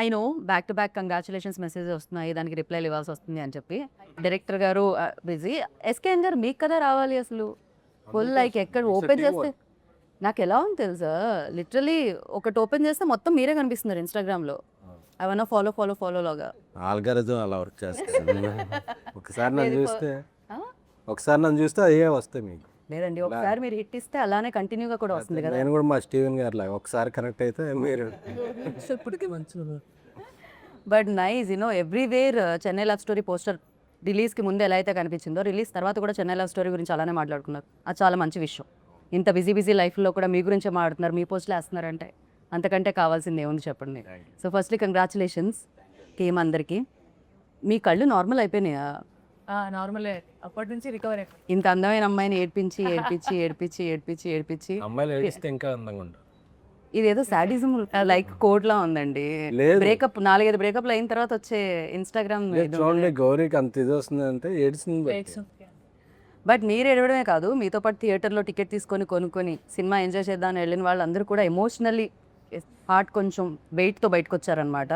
I know back to back congratulations message వస్తున్నాయి, దానికి రిప్లైలు ఇవ్వాల్సి వస్తుంది అని చెప్పి డైరెక్టర్ గారు బిజీ. ఎస్కేఎన్ గారు మీకు కదా రావాలి అసలు. ఫుల్ లైక్ ఎక్కడ ఓపెన్ చేస్తే నాకు ఎలా ఉంది తెలుసా, లిటరలీ ఒకటి ఓపెన్ చేస్తే మొత్తం మీరే కనిపిస్తున్నారు ఇన్స్టాగ్రామ్లో. అవన్నా ఫాలో ఫాలో ఫాలో లాగా ఆల్గారిథం అలా వర్క్ చేస్తాను. ఒకసారి నన్ను చూస్తే అయ్యే వస్తాయి మీకు. లేదండి, ఒకసారి మీరు హిట్ ఇస్తే అలానే కంటిన్యూగా కూడా వస్తుంది కదా. నేను కూడా మా స్టీవెన్ గారు లాగా ఒకసారి కనెక్ట్ అయితే మీరు ఇప్పటికీ మంచిగా. But nice everywhere Chennai love story poster రిలీజ్కి ముందు ఎలా అయితే కనిపించిందో, రిలీజ్ తర్వాత కూడా చెన్నై లవ్ స్టోరీ గురించి అలానే మాట్లాడుకున్నారు. అది చాలా మంచి విషయం. ఇంత బిజీ లైఫ్లో కూడా మీ గురించే మాట్లాడుతున్నారు, మీ పోస్టులు వేస్తున్నారంటే అంతకంటే కావాల్సింది ఏముంది చెప్పండి. సో ఫస్ట్లీ కంగ్రాచులేషన్స్ టీమ్ అందరికీ. మీ కళ్ళు నార్మల్ అయిపోయినాయా? నార్మలే, అప్పటి నుంచి రికవర్ అయిపోయింది. ఇంత అందమైన అమ్మాయిని ఏడ్పించి ఏడ్పించి ఏడ్పించి ఏడ్పించి ఏడ్పించి అమ్మాయిలు ఏడిస్తే ఇంకా అందంగా ఉంటారు. ఇదేదో సాడిజం లైక్ కోడ్లా ఉందండి. బ్రేకప్ 4-5 బ్రేకప్లు అయిన తర్వాత వచ్చే ఇన్స్టాగ్రామ్. చూడండి గౌరీకి అంత ఇది వస్తుంది అంటే ఏడ్చింది. బట్ మీరు ఏడవడమే కాదు, మీతో పాటు థియేటర్లో టికెట్ తీసుకొని కొనుక్కొని సినిమా ఎంజాయ్ చేద్దామని వెళ్ళిన వాళ్ళందరూ కూడా ఎమోషనల్లీ హార్ట్ కొంచెం వెయిట్తో బయటకు వచ్చారనమాట.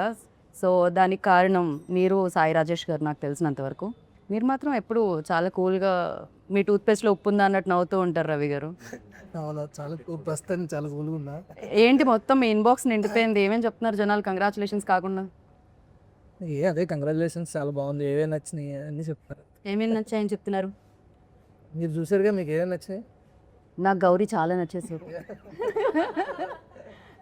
సో దానికి కారణం మీరు, సాయి రాజేష్ గారు. నాకు తెలిసినంత వరకు మీరు మాత్రం ఎప్పుడు చాలా కూల్గా మీ టూత్పేస్ట్లో ఉప్పు ఉందా అన్నట్టు నవ్వుతూ ఉంటారు రవి గారు. చాలా ప్రస్తుతానికి చాలా కూల్గా ఉన్నా. ఏంటి మొత్తం మీ ఇన్బాక్స్ నిండిపోయింది, ఏమేమి చెప్తున్నారు జనాలు కంగ్రాచులేషన్స్ కాకుండా? అదే కంగ్రాచులేషన్స్, చాలా బాగుంది, ఏమేమి నచ్చినాయి అన్నీ చెప్తారు. ఏమేమి నచ్చాయని చెప్తున్నారు? మీరు చూసారుగా, మీకు ఏమేమి నచ్చినాయి? నాకు గౌరీ చాలా నచ్చేసారు.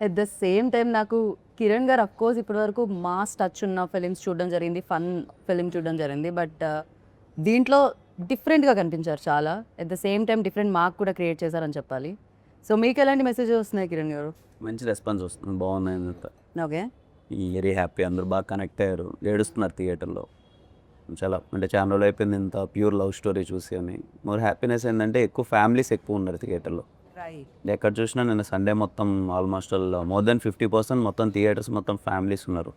అట్ ద సేమ్ టైం నాకు కిరణ్ గారు అఫ్కోర్స్ ఇప్పటివరకు మాస్ టచ్ ఉన్న ఫిలిమ్స్ చూడడం జరిగింది, ఫన్ ఫిలిం చూడడం జరిగింది. బట్ దీంట్లో డిఫరెంట్గా కనిపించారు చాలా. At the same time different mark కూడా క్రియేట్ చేశారని చెప్పాలి. సో మీకు ఎలాంటి మెసేజెస్ వస్తున్నాయి కిరణ్ గారు? మంచి రెస్పాన్స్ వస్తుంది, బాగున్నాయి అంతా. ఓకే, వెరీ హ్యాపీ, అందరూ బాగా కనెక్ట్ అయ్యారు, ఏడుస్తున్నారు థియేటర్లో. చాలా అంటే చాలా రోజులు అయిపోయింది ఇంత ప్యూర్ లవ్ స్టోరీ చూసి అని. మోర్ హ్యాపీనెస్ ఏంటంటే ఎక్కువ ఫ్యామిలీస్ ఎక్కువ ఉన్నారు థియేటర్లో. ఎక్కడ చూసినా నేను సండే మొత్తం ఆల్మోస్ట్ మోర్ దెన్ 50% మొత్తం థియేటర్స్ మొత్తం ఫ్యామిలీస్ ఉన్నారు.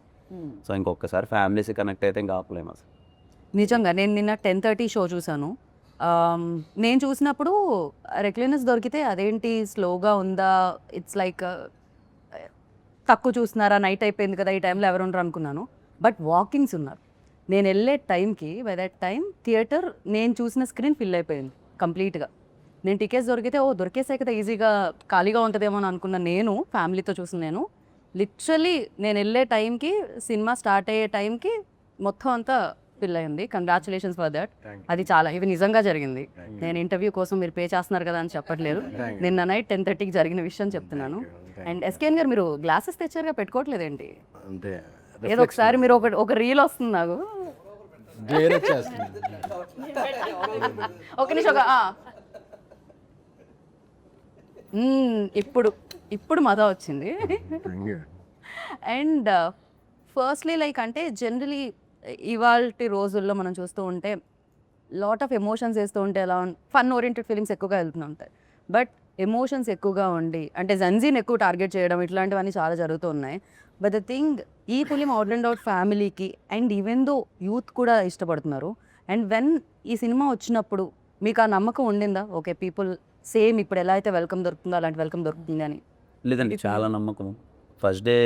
సో ఇంకొకసారి ఫ్యామిలీస్ కనెక్ట్ అయితే ఇంకా ఆపలేము అసలు. నిజంగా నేను నిన్న 10:30 షో చూసాను. నేను చూసినప్పుడు రెక్లెనెస్ దొరికితే అదేంటి స్లోగా ఉందా, ఇట్స్ లైక్ తక్కువ చూస్తున్నారా, నైట్ అయిపోయింది కదా ఈ టైంలో ఎవరు ఉండరు అనుకున్నాను. బట్ వాకింగ్స్ ఉన్నారు. నేను వెళ్ళే టైంకి బై దట్ టైం థియేటర్ నేను చూసిన స్క్రీన్ ఫిల్ అయిపోయింది కంప్లీట్గా. నేను టికెట్స్ దొరికితే దొరికేసాయి కదా ఈజీగా ఖాళీగా ఉంటుందేమో అని అనుకున్న నేను, ఫ్యామిలీతో చూసిన నేను, లిటరలీ నేను వెళ్ళే టైంకి సినిమా స్టార్ట్ అయ్యే టైంకి మొత్తం అంతా ఫిల్ అయింది. Congratulations for that. అది చాలా ఇది నిజంగా జరిగింది. నేను ఇంటర్వ్యూ కోసం మీరు పే చేస్తున్నారు కదా అని చెప్పట్లేదు, నిన్న నైట్ 10:30కి జరిగిన విషయం చెప్తున్నాను. అండ్ ఎస్కేఎన్ గారు మీరు గ్లాసెస్ తెచ్చారుగా, పెట్టుకోవట్లేదేంటి? అంటే ఏదో ఒకసారి మీరు ఒక రీల్ వస్తుంది నాకు, ఒక నిమిషం ఇప్పుడు మజా వచ్చింది. అండ్ ఫస్ట్లీ లైక్ అంటే జనరలీ ఇవాల్టి రోజుల్లో మనం చూస్తూ ఉంటే లాట్ ఆఫ్ ఎమోషన్స్ వేస్తూ ఉంటే ఎలా ఫన్ ఓరియంటెడ్ ఫిలిమ్స్ ఎక్కువగా వెళ్తూ ఉంటాయి. బట్ ఎమోషన్స్ ఎక్కువగా ఉండి అంటే జన్జీని ఎక్కువ టార్గెట్ చేయడం ఇట్లాంటివన్నీ చాలా జరుగుతూ ఉన్నాయి. బట్ ద థింగ్, ఈ ఫిలిం అవుట్ అండ్ అవుట్ ఫ్యామిలీకి అండ్ ఈవెన్ దో యూత్ కూడా ఇష్టపడుతున్నారు. అండ్ వెన్ ఈ సినిమా వచ్చినప్పుడు మీకు ఆ నమ్మకం ఉండిందా, ఓకే పీపుల్ సేమ్ ఇప్పుడు ఎలా అయితే వెల్కమ్ దొరుకుతుందో అలాంటి వెల్కమ్ దొరుకుతుంది అని? లేదండి, చాలా నమ్మకం. ఫస్ట్ డే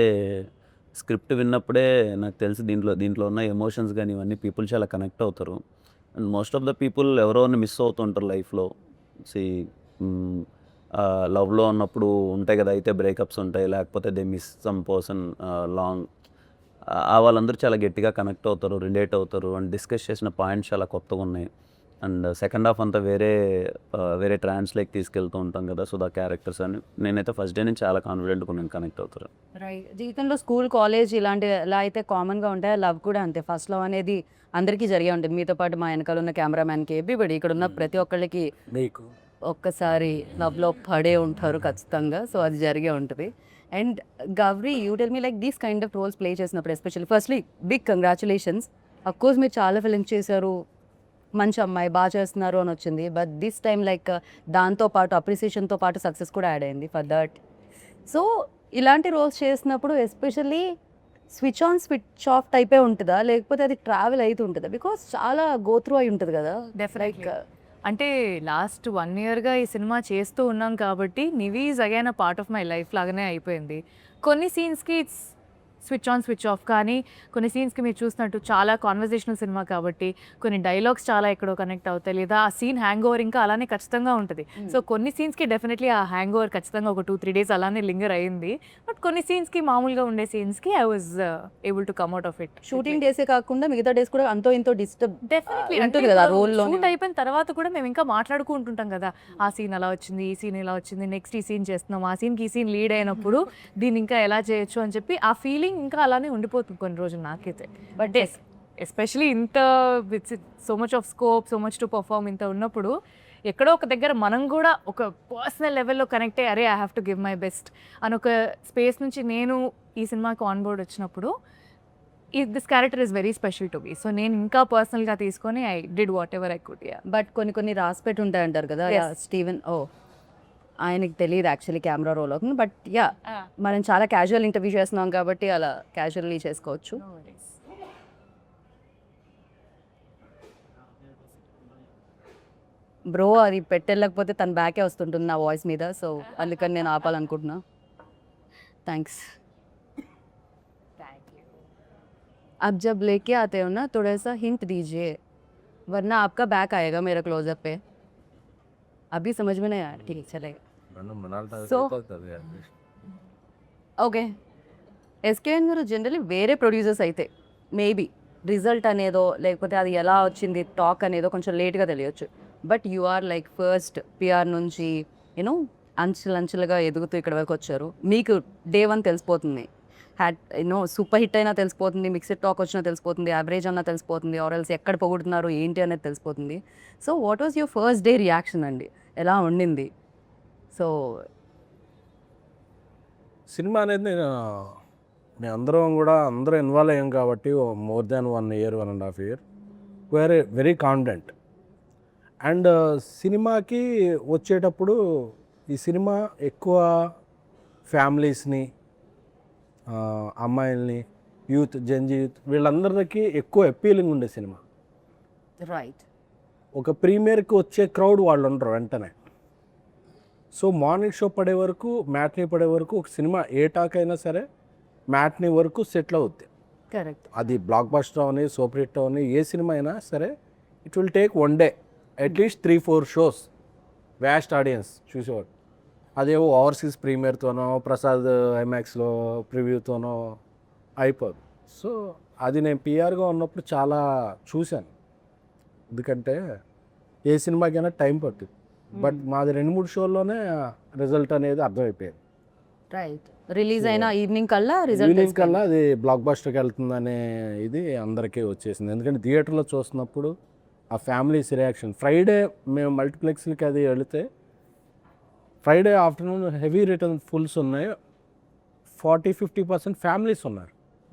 స్క్రిప్ట్ విన్నప్పుడే నాకు తెలిసి దీంట్లో ఉన్న ఎమోషన్స్ కానీ ఇవన్నీ పీపుల్ చాలా కనెక్ట్ అవుతారు. And most of the people ఎవరో మిస్ అవుతుంటారు లైఫ్లో. లవ్లో ఉన్నప్పుడు ఉంటాయి కదా, అయితే బ్రేకప్స్ ఉంటాయి, లేకపోతే they miss some person long. వాళ్ళందరూ చాలా గట్టిగా కనెక్ట్ అవుతారు, రిలేట్ అవుతారు. అండ్ డిస్కస్ చేసిన పాయింట్స్ చాలా కొత్తగా ఉన్నాయి. అండ్ సెకండ్ హాఫ్ అంతా వేరే ట్రాన్స్లోకి తీసుకెళ్తూ ఉంటాం కదా, సో ద క్యారెక్టర్స్ అని నేనైతే ఫస్ట్ డే నుంచి చాలా కాన్ఫిడెంట్గా నేను కనెక్ట్ అవుతారు. రైట్, జీవితంలో స్కూల్ కాలేజ్ ఇలాంటి ఎలా అయితే కామన్గా ఉంటాయో లవ్ కూడా అంతే. ఫస్ట్ లవ్ అనేది అందరికీ జరిగే ఉంటుంది. మీతో పాటు మా వెనకాల ఉన్న కెమెరామ్యాన్కి, ఎవ్రీబడి ఇక్కడ ఉన్న ప్రతి ఒక్కళ్ళకి ఒక్కసారి లవ్లో పడే ఉంటారు ఖచ్చితంగా. సో అది జరిగే ఉంటుంది. And Gauri, you tell me like these kind of roles play చేసినప్పుడు especially firstly big congratulations. Of course మీరు చాలా ఫిలిమ్స్ చేశారు, మంచి అమ్మాయి బాగా చేస్తున్నారు అని వచ్చింది. బట్ దిస్ టైమ్ లైక్ దాంతోపాటు అప్రిసియేషన్తో పాటు సక్సెస్ కూడా యాడ్ అయింది ఫర్ దట్. సో ఇలాంటి రోల్స్ చేసినప్పుడు especially switch on switch off టైపే ఉంటుందా, లేకపోతే అది ట్రావెల్ అవుతూ ఉంటుందా? బికాస్ చాలా గో త్రూ అయి ఉంటుంది కదా. డెఫినెట్లీ. అంటే లాస్ట్ 1 yearగా ఈ సినిమా చేస్తూ ఉన్నాం కాబట్టి Nivi is again a part of my life లాగానే అయిపోయింది. కొన్ని సీన్స్కి it's switch on switch off. కానీ కొన్ని సీన్స్కి మీరు చూసినట్టు చాలా కాన్వర్జేషనల్ సినిమా కాబట్టి కొన్ని డైలాగ్స్ చాలా ఎక్కడో కనెక్ట్ అవుతాయి, లేదా ఆ సీన్ హ్యాంగ్ ఓవర్ ఇంకా అలానే ఖచ్చితంగా ఉంటుంది. సో కొన్ని సీన్స్కి డెఫినెట్లీ ఆ హ్యాంగ్ ఓవర్ ఖచ్చితంగా ఒక 2-3 డేస్ అలానే లింగర్ అయింది. బట్ కొన్ని సీన్స్కి మామూలుగా ఉండే సీన్స్కి I was able to come out of it. Shooting డేసే కాకుండా మిగతా డేస్ కూడా అంతో ఇంతో డిస్టర్బ్ డెఫినెట్లీ ఉంటుంది కదా రోల్లో. షూట్ అయిపోయిన తర్వాత కూడా మేము ఇంకా మాట్లాడుకుంటుంటాం కదా, ఆ సీన్ అలా వచ్చింది, ఈ సీన్ ఇలా వచ్చింది, నెక్స్ట్ ఈ సీన్ చేస్తున్నాం, ఆ సీన్కి ఈ సీన్ లీడ్ అయినప్పుడు దీన్ని ఇంకా ఎలా చేయొచ్చు అని చెప్పి ఆ ఫీలింగ్ ఇంకా అలానే ఉండిపోతుంది కొన్ని రోజులు నాకైతే. బట్ ఎస్పెషలీ ఇంత with so much of scope, so much to perform ఇంత ఉన్నప్పుడు ఎక్కడో ఒక దగ్గర మనం కూడా ఒక పర్సనల్ లెవెల్లో కనెక్ట్ అయ్యి అరే I have to give my best అని ఒక స్పేస్ నుంచి నేను ఈ సినిమాకి ఆన్ బోర్డ్ వచ్చినప్పుడు this character is very special to me. So నేను ఇంకా పర్సనల్గా తీసుకొని I did what ever I could. But కొన్ని రాసి పెట్టి ఉంటాయి అంటారు కదా స్టీవెన్. ఆయనకి తెలియదు యాక్చువల్లీ కెమెరా రోల్ అవుతుంది. బట్ మనం చాలా క్యాజువల్ ఇంటర్వ్యూ చేస్తున్నాం కాబట్టి అలా క్యాజువల్లీ చేసుకోవచ్చు. బ్రో అది పెట్టలేకపోతే తన బ్యాకే వస్తుంటుంది నా వాయిస్ మీద, సో అందుకని నేను ఆపాలనుకుంటున్నా. థ్యాంక్స్. अब जब लेके आते हो ना थोड़ा सा हिंट दीजिए वरना आपका बैक आएगा मेरा क्लोजअप पे. अभी समझ में नहीं आया. ठीक है चलेगा. So- okay SKN garu generally వేరే ప్రొడ్యూసర్స్ అయితే మేబీ రిజల్ట్ అనేదో లేకపోతే అది ఎలా వచ్చింది టాక్ అనేదో కొంచెం లేట్గా తెలియచ్చు. But you are like first PR నుంచి యూనో అంచెలంచెలుగా ఎదుగుతూ ఇక్కడ వరకు వచ్చారు. మీకు డే 1 తెలిసిపోతుంది, సూపర్ హిట్ అయినా తెలిసిపోతుంది, మిక్స్డ్ టాక్ వచ్చినా తెలిసిపోతుంది, యావరేజ్ అన్నా తెలిసిపోతుంది, ఆర్ఎల్స్ ఎక్కడ పొగుడుతున్నారు ఏంటి అనేది తెలిసిపోతుంది. So what was your first day reaction అండి, ఎలా ఉండింది? సో సినిమా అనేది నేను అందరూ ఇన్వాల్వ్ అయ్యాం కాబట్టి మోర్ దాన్ 1 year 1.5 year వేరే వెరీ కాన్ఫిడెంట్. అండ్ సినిమాకి వచ్చేటప్పుడు ఈ సినిమా ఎక్కువ ఫ్యామిలీస్ని, అమ్మాయిల్ని, యూత్, జంజీ యూత్ వీళ్ళందరికీ ఎక్కువ అపీలింగ్ ఉండే సినిమా. రైట్. ఒక ప్రీమియర్కి వచ్చే క్రౌడ్ వాళ్ళు ఉండరు వెంటనే. సో మార్నింగ్ షో పడే వరకు, మ్యాట్నీ పడే వరకు ఒక సినిమా ఏ టాక్ అయినా సరే మ్యాట్నీ వరకు సెటిల్ అవుద్ది. కరెక్ట్. అది బ్లాక్ బస్టర్ అవని, సూపర్ హిట్ అవని, ఏ సినిమా అయినా సరే it will take 1 day at least 3-4 shows vast audience చూసేవాడు. అదేవో ఓవర్సీస్ ప్రీమియర్తోనో ప్రసాద్ ఐమాక్స్లో ప్రివ్యూతోనో అయిపోదు. సో అది నేను పిఆర్గా ఉన్నప్పుడు చాలా చూశాను. ఎందుకంటే ఏ సినిమాకైనా టైం పడుతుంది. బట్ మాది 2-3 షోల్లోనే రిజల్ట్ అనేది అర్థమైపోయింది. రైట్. రిలీజ్ అయిన ఈవినింగ్ కల్లా ఈవినింగ్ కల్లా అది బ్లాక్ బస్టర్కి వెళ్తుందనే ఇది అందరికీ వచ్చేసింది. ఎందుకంటే థియేటర్లో చూస్తున్నప్పుడు ఆ ఫ్యామిలీస్ రియాక్షన్. ఫ్రైడే మేము మల్టీప్లెక్స్లకి అది వెళితే Friday afternoon heavy return fulls ఉన్నాయి, 40-50% ఫ్యామిలీస్ ఉన్నారు.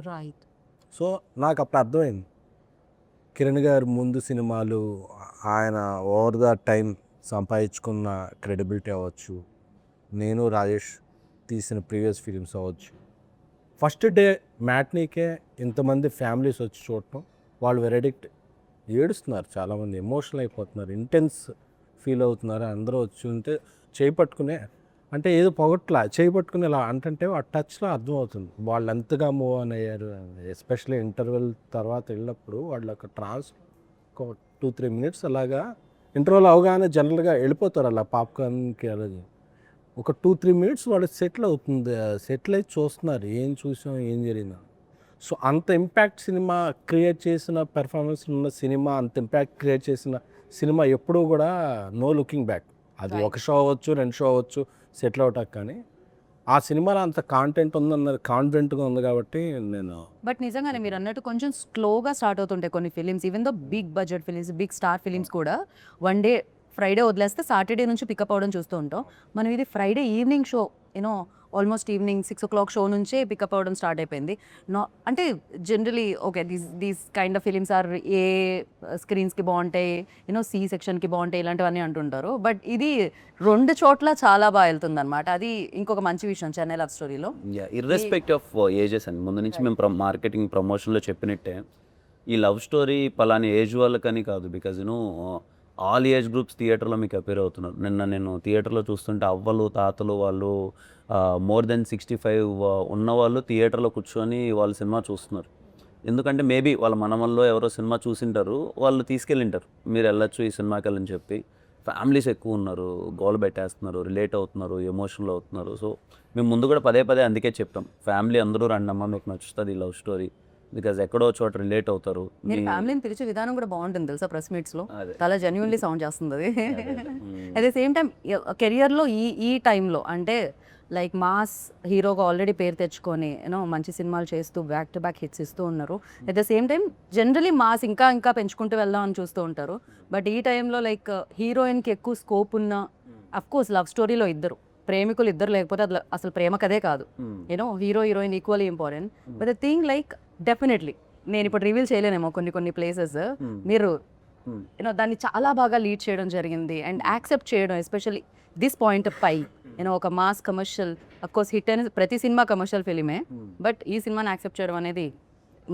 రైట్. సో నాకు అప్పుడు అర్థమైంది కిరణ్ గారు ముందు సినిమాలు, ఆయన ఓవర్ ద టైం సంపాదించుకున్న క్రెడిబిలిటీ అవ్వచ్చు, నేను రాజేష్ తీసిన ప్రీవియస్ ఫిలిమ్స్ అవ్వచ్చు, ఫస్ట్ డే మ్యాట్నీకే ఇంతమంది ఫ్యామిలీస్ వచ్చి చూడటం, వాళ్ళు వెరెడిక్ట్ ఏడుస్తున్నారు, చాలామంది ఎమోషనల్ అయిపోతున్నారు, ఇంటెన్స్ ఫీల్ అవుతున్నారు. అందరూ వచ్చి ఉంటే చేయి పట్టుకునే, అంటే ఏదో పొగట్లా చేయి పట్టుకుని ఇలా అంటే ఆ టచ్లో అర్థమవుతుంది వాళ్ళు ఎంతగా మూవ్ ఆన్ అయ్యారు. ఎస్పెషల్లీ ఇంటర్వెల్ తర్వాత వెళ్ళినప్పుడు వాళ్ళు ఒక ఒక 2-3 minutes అలాగా ఇంటర్వెల్ అవగానే జనరల్గా వెళ్ళిపోతారు అలా పాప్కార్న్కి. అలాగే ఒక 2-3 minutes వాళ్ళు సెటిల్ అవుతుంది, సెటిల్ అయి చూస్తున్నారు ఏం చూసాం ఏం జరిగిందా. సో అంత ఇంపాక్ట్ సినిమా క్రియేట్ చేసిన పెర్ఫార్మెన్స్ ఉన్న సినిమా, అంత ఇంపాక్ట్ క్రియేట్ చేసిన సినిమా ఎప్పుడూ కూడా నో లుకింగ్ బ్యాక్. అది ఒక షో అవ్వచ్చు, 2 షో అవ్వచ్చు, సెటిల్ అవటానికి. కానీ ఆ సినిమాలో అంత కాంటెంట్ ఉందన్నది కాన్ఫిడెంట్గా ఉంది కాబట్టి నేను. బట్ నిజంగానే మీరు అన్నట్టు కొంచెం స్లోగా స్టార్ట్ అవుతుంటాయి కొన్ని films, even though big budget films, big star films కూడా. 1 day ఫ్రైడే వదిలేస్తే సాటర్డే నుంచి పికప్ అవ్వడం చూస్తూ ఉంటాం. మనం ఇది Friday evening show, you know almost evening 6 o'clock show నుంచే పికప్ అవ్వడం స్టార్ట్ అయిపోయింది. అంటే generally okay these kind of films are A స్క్రీన్స్కి బాగుంటాయి, యూనో సి సెక్షన్కి బాగుంటాయి ఇలాంటివన్నీ అంటుంటారు. బట్ ఇది 2 చోట్ల చాలా బాగా వెళ్తుంది అనమాట. అది ఇంకొక మంచి విషయం చెన్నై లవ్ స్టోరీలో. ఇర్రెస్పెక్టివ్ ఆఫ్ ఏజెస్ అండి, ముందు నుంచి మేము మార్కెటింగ్ ప్రమోషన్లో చెప్పినట్టే ఈ లవ్ స్టోరీ పలాని ఏజ్ వాళ్ళకని కాదు. బికాజ్ ఆల్ ఏజ్ గ్రూప్స్ థియేటర్లో మీకు అపేర్ అవుతున్నారు. నిన్న నేను థియేటర్లో చూస్తుంటే అవ్వలు తాతలు వాళ్ళు మోర్ దెన్ 65 ఉన్నవాళ్ళు థియేటర్లో కూర్చొని వాళ్ళు సినిమా చూస్తున్నారు. ఎందుకంటే మేబీ వాళ్ళ మనవల్లో ఎవరో సినిమా చూసింటారు, వాళ్ళు తీసుకెళ్ళింటారు మీరు వెళ్ళొచ్చు ఈ సినిమాకి వెళ్ళని చెప్పి. ఫ్యామిలీస్ ఎక్కువ ఉన్నారు, గోల పెట్టేస్తున్నారు, రిలేట్ అవుతున్నారు, ఎమోషనల్ అవుతున్నారు. సో మేము ముందు కూడా పదే పదే అందుకే చెప్పాం, ఫ్యామిలీ అందరూ రండమ్మా మీకు నచ్చుతుంది లవ్ స్టోరీ, బికాజ్ ఎక్కడో చోట రిలేట్ అవుతారు. మీరు ఫ్యామిలీని పిలిచే విధానం కూడా బాగుంటుంది తెలుసా ప్రెస్ మీట్స్లో, అదే. చాలా జెన్యున్లీ సౌండ్ చేస్తుంది అది. మ్మ్. అట్ ద సేమ్ టైం కెరియర్లో ఈ టైంలో అంటే లైక్ మాస్ హీరోగా ఆల్రెడీ పేరు తెచ్చుకొని యూనో మంచి సినిమాలు చేస్తూ బ్యాక్ టు బ్యాక్ హిట్స్ ఇస్తూ ఉన్నారు. At the same time generally mass ఇంకా పెంచుకుంటూ వెళ్దాం అని చూస్తూ ఉంటారు. బట్ ఈ టైంలో లైక్ హీరోయిన్కి ఎక్కువ స్కోప్ ఉన్న, అఫ్ కోర్స్ లవ్ స్టోరీలో ఇద్దరు ప్రేమికులు ఇద్దరు లేకపోతే అది అసలు ప్రేమ కదే కాదు, మ్మ్. You know hero heroine equally important. But the thing like definitely నేను ఇప్పుడు రివీల్ చేయలేనేమో కొన్ని ప్లేసెస్, మ్మ్. మీరు మ్మ్. యూనో దాన్ని చాలా బాగా లీడ్ చేయడం జరిగింది అండ్ యాక్సెప్ట్ చేయడం, ఎస్పెషల్లీ దిస్ పాయింట్ పై యూనో ఒక మాస్ కమర్షియల్, అఫ్కోర్స్ హిట్ అయిన ప్రతి సినిమా కమర్షియల్ ఫిలిమే, బట్ ఈ సినిమాని యాక్సెప్ట్ చేయడం అనేది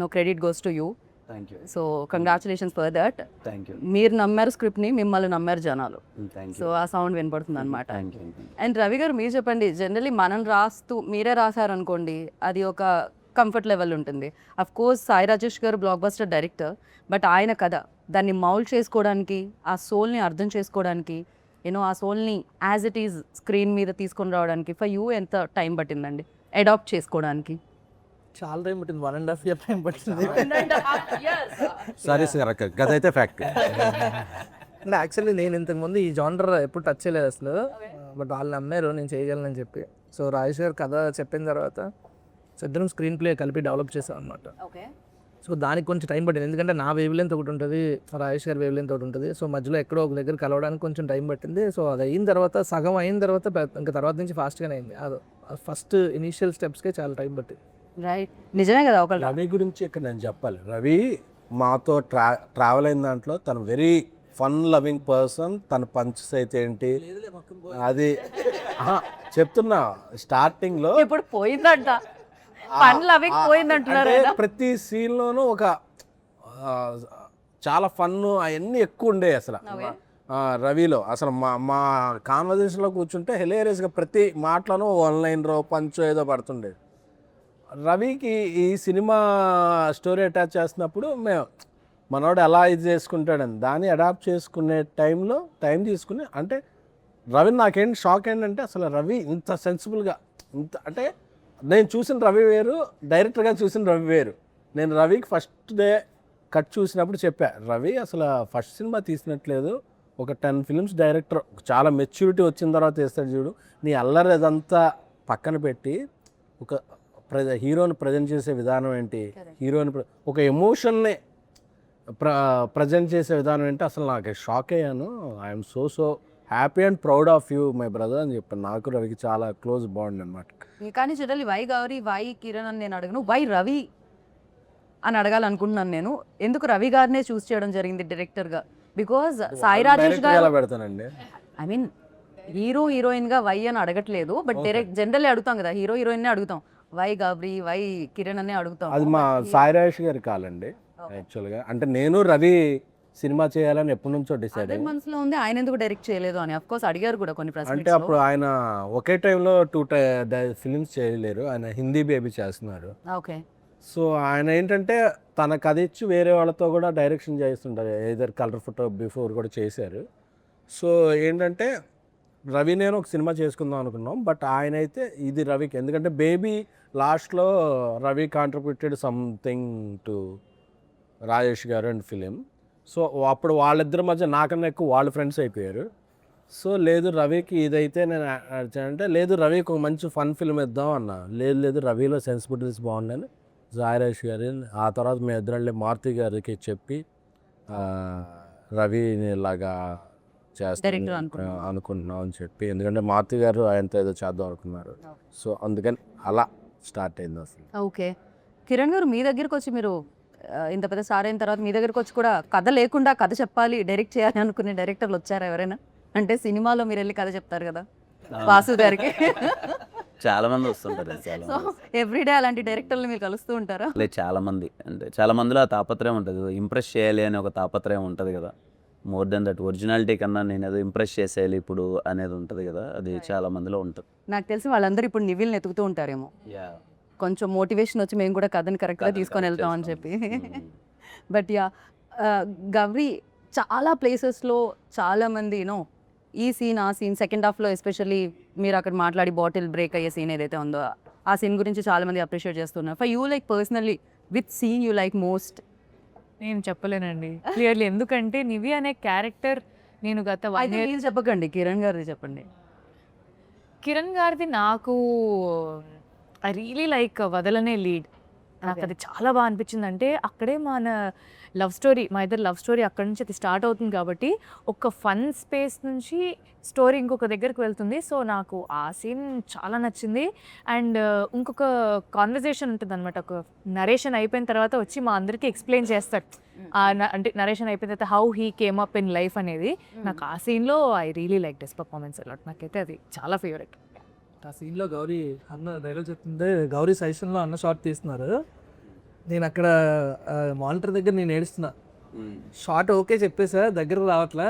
no credit goes to you. Thank you. So congratulations for that. Thank you. మీరు నమ్మారు స్క్రిప్ట్ని, మిమ్మల్ని నమ్మారు జనాలు. Thank so you. ఆ సౌండ్ వినపడుతుంది అనమాట. Thank you. అండ్ రవి గారు మీరు చెప్పండి, జనరలీ మనం రాస్తూ మీరే రాశారనుకోండి అది ఒక కంఫర్ట్ లెవెల్ ఉంటుంది. అఫ్ కోర్స్ సాయి రాజేష్ గారు బ్లాక్ బస్టర్ డైరెక్టర్, బట్ ఆయన కథ దాన్ని మౌల్డ్ చేసుకోవడానికి, ఆ సోల్ని అర్థం చేసుకోవడానికి, యూనో ఆ సోల్ని యాజ్ ఇట్ ఈజ్ స్క్రీన్ మీద తీసుకొని రావడానికి ఫర్ యూ ఎంత టైం పట్టిందండి అడాప్ట్ చేసుకోవడానికి? చాలా టైం పట్టింది, 1.5 year టైం పట్టింది. సరే సార్ గదైతే ఫ్యాక్ట్. అంటే యాక్చువల్లీ నేను ఇంతకుముందు ఈ జానర్ ఎప్పుడు టచ్ చేయలేదు అసలు, బట్ వాళ్ళు నమ్మారు నేను చేయగలనని చెప్పి. సో రాజేష్ గారు కథ చెప్పిన తర్వాత సో ఇద్దరం స్క్రీన్ ప్లే కలిపి డెవలప్ చేసాం అనమాట. ఓకే. సో దానికి కొంచెం టైం పట్టింది, ఎందుకంటే నా వేవ్ లెంత్ ఒకటి ఉంటుంది, రాజేష్ గారి వేవ్ లెంత్ ఒకటి ఉంటుంది. సో మధ్యలో ఎక్కడో ఒక దగ్గర కలవడానికి కొంచెం టైం పట్టింది. సో అది అయిన తర్వాత, సగం అయిన తర్వాత ఇంకా తర్వాత నుంచి ఫాస్ట్గానే అయింది. అది ఫస్ట్ ఇనీషియల్ స్టెప్స్కే చాలా టైం పట్టింది. రైట్, నిజమే కదా. ఒక రవి గురించి ఇక్కడ నేను చెప్పాలి. రవి మాతో ట్రావెల్ అయిన దాంట్లో తను వెరీ ఫన్ లవింగ్ పర్సన్. తన పంచెస్ అయితే ఏంటి అది చెప్తున్నా స్టార్టింగ్లో ఇప్పుడు పోయిందంట, ఫన్ లవింగ్ పోయిందంటున్నారు అంటే కదా. ప్రతి సీన్లోనూ ఒక చాలా ఫన్ అవన్నీ ఎక్కువ ఉండే అసలు రవిలో. అసలు మా కాన్వర్జేషన్లో కూర్చుంటే హిలేరియస్గా ప్రతి మాటలోనూ ఆన్లైన్ రో పంచో ఏదో పడుతుండేది. రవికి ఈ సినిమా స్టోరీ అటాచ్ చేస్తున్నప్పుడు మేము మనోడు ఎలా ఇది చేసుకుంటాడని దాన్ని అడాప్ట్ చేసుకునే టైంలో టైం తీసుకుని, అంటే రవి నాకేంటి షాక్ ఏంటంటే అసలు రవి ఇంత సెన్సిబుల్గా ఇంత, అంటే నేను చూసిన రవి వేరు, డైరెక్టర్గా చూసిన రవి వేరు. నేను రవికి ఫస్ట్ డే కట్ చూసినప్పుడు చెప్పా, రవి అసలు ఫస్ట్ సినిమా తీసినట్లేదు, ఒక 10 films డైరెక్టర్ చాలా మెచ్యూరిటీ వచ్చిన తర్వాత వేస్తాడు చూడు, నీ అల్లరి అదంతా పక్కన పెట్టి ఒక హీరోని ప్రజెంట్ చేసే విధానం ఏంటి, హీరోని ఒక ఎమోషన్ని ప్రజెంట్ చేసే విధానం ఏంటి, అసలు నాకు షాక్ అయ్యాను. I'm so happy and proud of you my brother అని చెప్పాను. నాకు రవికి చాలా క్లోజ్ బాండ్ అనమాట. కానీ generally why Gauri, why Kiran అని నేను అడగను, వై రవి అని అడగాలనుకుంటున్నాను నేను. ఎందుకు రవి గారినే చూస్ చేయడం జరిగింది డైరెక్టర్గా? బికాజ్ సాయి రాజేష్ గారు, ఎలా పెడతానండి, ఐ మీన్ హీరో హీరోయిన్గా వై అని అడగట్లేదు, బట్ డైరెక్ట్ జనరల్లీ అడుగుతాం కదా, హీరో హీరోయిన్నే అడుగుతాం, వై గౌరీ, వై కిరణ్ అనే అడుగుతాం. అది మా సాయి రాజేష్ గారి కాలండి యాక్చువల్గా. అంటే నేను రవి సినిమా చేయాలని ఎప్పటి నుంచో డిసైడ్ అయ్యాను. మనసులో ఉంది, ఆయన ఎందుకు డైరెక్ట్ చేయలేదు అని. అఫ్ కోర్స్ అడిగారు కూడా కొన్ని ప్రశ్నలు. అంటే అప్పుడు ఆయన ఒకే టైంలో 2 ఫిలిమ్స్ చేయలేరు, ఆయన హిందీ బేబీ చేస్తున్నారు. ఓకే. సో ఆయన ఏంటంటే తన కథ ఇచ్చి వేరే వాళ్ళతో కూడా డైరెక్షన్ చేస్తుంటారు, ఏదర్ కలర్ ఫోటో బిఫోర్ కూడా చేశారు. సో ఏంటంటే రవి నేను ఒక సినిమా చేసుకుందాం అనుకున్నాం, బట్ ఆయన అయితే ఇది రవికి, ఎందుకంటే బేబీ లాస్ట్లో Ravi contributed something to Rajesh గారు అండ్ ఫిలిం. సో అప్పుడు వాళ్ళిద్దరి మధ్య నాకన్నా ఎక్కువ వాళ్ళ ఫ్రెండ్స్ అయిపోయారు. సో లేదు రవికి ఇదైతే నేను అంటే లేదు రవికి ఒక మంచి ఫన్ ఫిల్మ్ ఇద్దాం అన్న, లేదు రవిలో సెన్సిబిలిటీస్ బాగుందని సాయిరాజ్ గారి, ఆ తర్వాత మేము ఇద్దరు మారుతి గారికి చెప్పి రవిని ఇలాగా చేస్తాను అనుకుంటున్నాం అని చెప్పి, ఎందుకంటే మారుతి గారు ఆయనతో ఏదో చేద్దాం అనుకున్నారు. సో అందుకని అలా స్టార్ట్ అయింది అసలు. ఓకే. కిరణ్ గారు మీ దగ్గరికి వచ్చి, మీరు ఇంత పెద్ద స్టార్ అయిన తర్వాత మీ దగ్గరికి వచ్చి కూడా కథ లేకుండా కథ చెప్పాలి, డైరెక్ట్ చేయాలి అనుకునే డైరెక్టర్లు వచ్చారా ఎవరైనా? అంటే సినిమాలో మీరు వెళ్ళి కథ చెప్తారు కదా వాసు గారికి, చాలా మంది వస్తుంటారు. సో ఎవ్రీడే అలాంటి డైరెక్టర్లు మీరు కలుస్తూ ఉంటారా? లేదు, చాలా మంది, అంటే చాలా మందిలో ఆ తాపత్రయం ఉంటుంది, ఇంప్రెస్ చేయాలి అనే ఒక తాపత్రయం ఉంటుంది కదా. మోర్ దెన్ దట్ ఒరిజినాలిటీ కన్నా నేను ఏదో ఇంప్రెస్ చేసేయాలి ఇప్పుడు అనేది ఉంటుంది కదా, అది చాలా మందిలో ఉంటుంది. నాకు తెలిసి వాళ్ళందరూ ఇప్పుడు నివిల్ని ఎతుకుతూ ఉంటారేమో, కొంచెం మోటివేషన్ వచ్చి మేము కూడా కథని కరెక్ట్గా తీసుకొని వెళ్తాం అని చెప్పి. బట్ యా, గౌరీ చాలా ప్లేసెస్లో చాలామంది యూనో ఈ సీన్ ఆ సీన్ సెకండ్ హాఫ్లో ఎస్పెషల్లీ మీరు అక్కడ మాట్లాడి బాటిల్ బ్రేక్ అయ్యే సీన్ ఏదైతే ఉందో ఆ సీన్ గురించి చాలామంది అప్రిషియేట్ చేస్తున్నారు. For you like personally with scene you like most? నేను చెప్పలేనండి క్లియర్లీ, ఎందుకంటే నివి అనే క్యారెక్టర్ నేను గత 1 year మీరు చెప్పకండి, కిరణ్ గారిది చెప్పండి. కిరణ్ గారిది నాకు ఐ రియలీ లైక్ వదలనే లీడ్. నాకు అది చాలా బాగా అనిపించింది. అంటే అక్కడే మన లవ్ స్టోరీ, మా ఇద్దరు లవ్ స్టోరీ అక్కడ నుంచి అది స్టార్ట్ అవుతుంది కాబట్టి ఒక ఫన్ స్పేస్ నుంచి స్టోరీ ఇంకొక దగ్గరికి వెళ్తుంది. సో నాకు ఆ సీన్ చాలా నచ్చింది. అండ్ ఇంకొక కాన్వర్జేషన్ ఉంటుంది అనమాట, ఒక నరేషన్ అయిపోయిన తర్వాత వచ్చి మా అందరికీ ఎక్స్ప్లెయిన్ చేస్తాడు. అంటే నరేషన్ అయిపోయిన తర్వాత how he came up in life అనేది నాకు ఆ సీన్లో I really like this performance a lot. నాకైతే అది చాలా ఫేవరెట్. ఆ సీన్లో గౌరీ అన్న డైలాగ్ చెప్తుంటే గౌరీ సజెషన్లో అన్న షార్ట్ తీస్తున్నారు. నేను అక్కడ మానిటర్ దగ్గర నేను ఏడుస్తున్నా. షార్ట్ ఓకే చెప్పేసా, దగ్గర రావట్లా,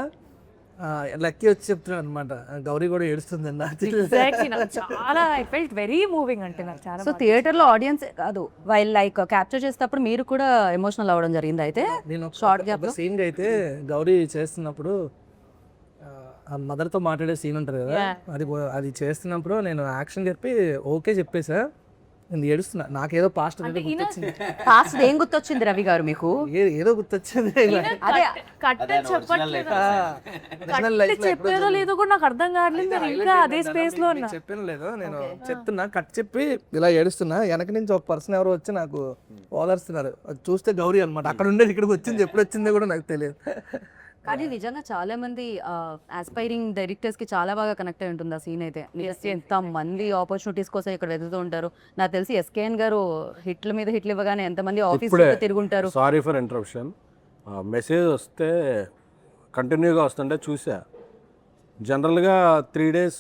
లక్కీ వచ్చి చెప్తున్నాడు అనమాట గౌరీ కూడా ఏడుస్తుంది అన్న. ఎగ్జాక్ట్లీ, నాకు చాలా ఐ ఫెల్ట్ వెరీ మూవింగ్. అంటే నాకు చాలా సో థియేటర్లో ఆడియన్స్ కాదు, వైల్ లైక్ క్యాప్చర్ చేసేటప్పుడు మీరు కూడా ఎమోషనల్ అవ్వడం జరిగింది అయితే నేను షార్ట్ గ్యాప్ సీన్ అయితే గౌరీ చేస్తున్నప్పుడు ఆ మదర్తో మాట్లాడే సీన్ ఉంటుంది కదా, అది చేస్తున్నప్పుడు నేను యాక్షన్ చెప్పి ఓకే చెప్పేసా, నేను ఏడుస్తున్నా. నాకేదో పాస్ట్ గుర్తొచ్చింది. ఫాస్ట్ ఏం గుర్తొచ్చింది రవి గారు మీకు? ఏదో గుర్తొచ్చింది. అదే చెప్పేదో లేదో కూడా నాకు అర్థం కావట్లేదు. నేను ఇంకా అదే స్పేస్ లో ఉన్నా. చెప్పాను లేదో, నేను చెప్తున్నా కట్ చెప్పి ఇలా ఏడుస్తున్నా. వెనక నుంచి ఒక పర్సన్ ఎవరో వచ్చి నాకు ఓదార్స్తున్నారు. అది చూస్తే గౌరీ అనమాట. అక్కడ ఉండేది ఇక్కడికి వచ్చింది, ఎప్పుడు వచ్చిందో కూడా నాకు తెలియదు. కానీ నిజంగా చాలా మంది ఆస్పైరింగ్ డైరెక్టర్స్ కి చాలా బాగా కనెక్ట్ అయి ఉంటుంది ఆ సీన్ అయితే. ఎంత మంది ఆపర్చునిటీస్ కోసం ఇక్కడ వెతుకుతూ ఉంటారు. నాకు తెలిసి ఎస్కేఎన్ గారు హిట్ల మీద హిట్లు ఇవ్వగానే ఎంతమంది ఆఫీస్ తిరుగుంటారు. Sorry for interruption. మెసేజ్ వస్తే కంటిన్యూగా వస్తుంటే చూసా. జనరల్గా 3 days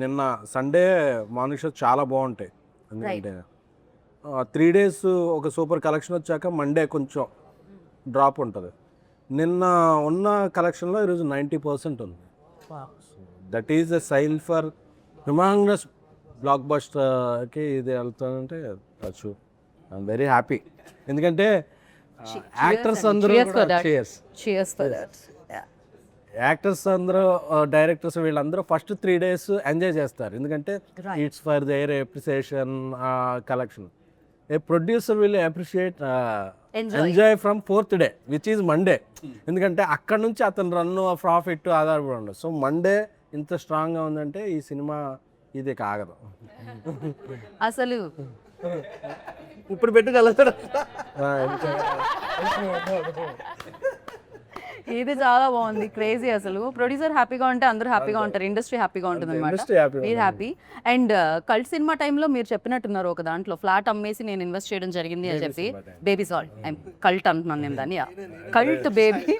నిన్న సండే మార్నింగ్ షో చాలా బాగుంటాయి. ఎందుకంటే 3 days ఒక సూపర్ కలెక్షన్ వచ్చాక మండే కొంచెం డ్రాప్ ఉంటుంది. నిన్న ఉన్న కలెక్షన్లో ఈరోజు 90% ఉంది. That is the sign for humongous బ్లాక్ బస్టర్కి ఇది వెళ్తానంటే వచ్చు. I'm very happy. ఎందుకంటే యాక్టర్స్ అందరూ యాక్టర్స్ అందరూ డైరెక్టర్స్ వీళ్ళందరూ ఫస్ట్ 3 days ఎంజాయ్ చేస్తారు. ఎందుకంటే it's for their appreciation collection. A producer will appreciate enjoy from 4th day which is Monday. ఎందుకంటే అక్కడ నుంచి అతను రన్ను ప్రాఫిట్ ఆధారపడి ఉండదు. సో మండే ఇంత స్ట్రాంగ్గా ఉందంటే ఈ సినిమా ఇది కాగదు అసలు. ఇప్పుడు పెట్టుకెళ్తాడు. ఇది చాలా బాగుంది, క్రేజీ. అసలు ప్రొడ్యూసర్ హ్యాపీగా ఉంటే అందరూ హ్యాపీగా ఉంటారు, ఇండస్ట్రీ హ్యాపీగా ఉంటుంది అనమాట. మీరు హ్యాపీ. అండ్ కల్ట్ సినిమా టైంలో మీరు చెప్పినట్టున్నారు ఒక దాంట్లో ఫ్లాట్ అమ్మేసి నేను ఇన్వెస్ట్ చేయడం జరిగింది అని చెప్పి. బేబీ సాల్ట్ కల్ట్ అంటున్నాను నేను దాన్ని. కల్ట్ బేబీ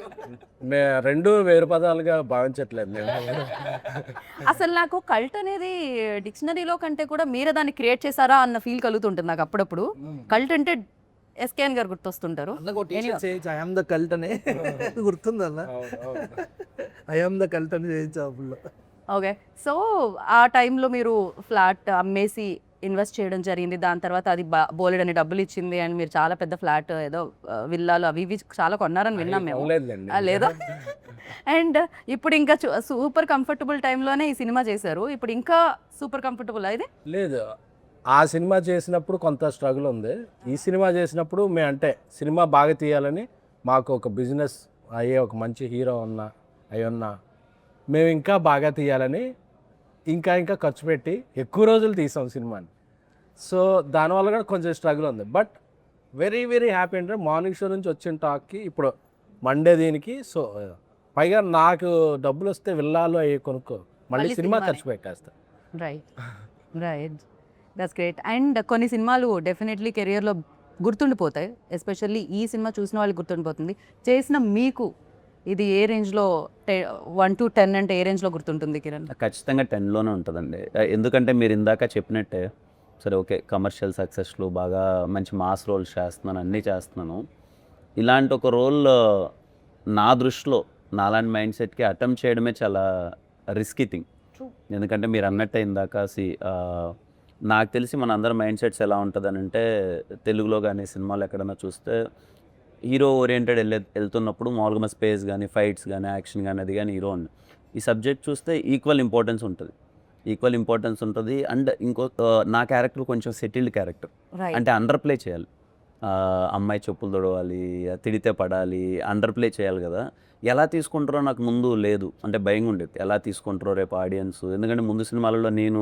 రెండు వేరు పదాలుగా భావించట్లేదు నేను. అసలు నాకు కల్ట్ అనేది డిక్షనరీలో కంటే కూడా మీరే దాన్ని క్రియేట్ చేశారా అన్న ఫీల్ కలుగుతుంటుంది నాకు అప్పుడప్పుడు. కల్ట్ అంటే ఎస్కేఎన్ గారు గుర్తొస్తుంటారు. ఐఎమ్ ద కల్ట్ అనే గుర్తుంది అన్న. ఐఎమ్ ద కల్ట్ అని చేయించాపుల్లో. ఓకే, సో ఆ టైంలో మీరు ఫ్లాట్ అమ్మేసి ఇన్వెస్ట్ చేయడం జరిగింది. దాని తర్వాత అది బోలెడ్ అని డబ్బులు ఇచ్చింది. అండ్ మీరు చాలా పెద్ద ఫ్లాట్ ఏదో విల్లాలు అవి ఇవి చాలా కొన్నారని విన్నాం మేము. లేదా అండ్ ఇప్పుడు ఇంకా సూపర్ కంఫర్టబుల్ టైంలోనే ఈ సినిమా చేశారు. ఇప్పుడు ఇంకా సూపర్ కంఫర్టబుల్ అయితే లేదు. ఆ సినిమా చేసినప్పుడు కొంత స్ట్రగుల్ ఉంది. ఈ సినిమా చేసినప్పుడు అంటే సినిమా బాగా తీయాలని మాకు ఒక బిజినెస్ అయ్యే ఒక మంచి హీరో ఉన్నా మేము ఇంకా బాగా తీయాలని ఇంకా ఖర్చు పెట్టి ఎక్కువ రోజులు తీసాం సినిమాని. సో దానివల్ల కూడా కొంచెం స్ట్రగుల్ ఉంది. బట్ వెరీ వెరీ హ్యాపీ అంటే మార్నింగ్ షో నుంచి వచ్చిన టాక్కి ఇప్పుడు మండే దీనికి. సో పైగా నాకు డబ్బులు వస్తే విల్లాలు అవి కొనుక్కో మళ్ళీ సినిమా ఖర్చు పెట్టేస్తా. Right, that's great. అండ్ కొన్ని సినిమాలు డెఫినెట్లీ కెరియర్లో గుర్తుండిపోతాయి. ఎస్పెషల్లీ ఈ సినిమా చూసిన వాళ్ళకి గుర్తుండిపోతుంది. చేసిన మీకు ఇది ఏ రేంజ్లో 1 to 10 అంటే ఏ రేంజ్లో గుర్తుంటుంది కిరణ్? ఖచ్చితంగా 10లోనే ఉంటుందండి. ఎందుకంటే మీరు ఇందాక చెప్పినట్టే సరే ఓకే కమర్షియల్ సక్సెస్లు బాగా మంచి మాస్ రోల్స్ చేస్తున్నాను, అన్నీ చేస్తున్నాను. ఇలాంటి ఒక రోల్ నా దృష్టిలో నాలాంటి మైండ్ సెట్కి అటెంప్ట్ చేయడమే చాలా రిస్కీ థింగ్. ఎందుకంటే మీరు అన్నట్టే ఇందాక నాకు తెలిసి మన అందరి మైండ్ సెట్స్ ఎలా ఉంటుందని అంటే, తెలుగులో కానీ సినిమాలు ఎక్కడైనా చూస్తే హీరో ఓరియంటెడ్ వెళ్తున్నప్పుడు మామూలుగా స్పేస్ కానీ ఫైట్స్ కానీ యాక్షన్ కానీ అది కానీ హీరో ఉంది. ఈ సబ్జెక్ట్ చూస్తే ఈక్వల్ ఇంపార్టెన్స్ ఉంటుంది. అండ్ నా క్యారెక్టర్ కొంచెం సెటిల్డ్ క్యారెక్టర్, అంటే అండర్ ప్లే చేయాలి. అమ్మాయి చెప్పులు తొడవాలి, తిడితే పడాలి, అండర్ ప్లే చేయాలి కదా. ఎలా తీసుకుంటారో నాకు ముందు లేదు, అంటే భయంగా ఉండేది ఎలా తీసుకుంటారో రేపు ఆడియన్స్. ఎందుకంటే ముందు సినిమాలలో నేను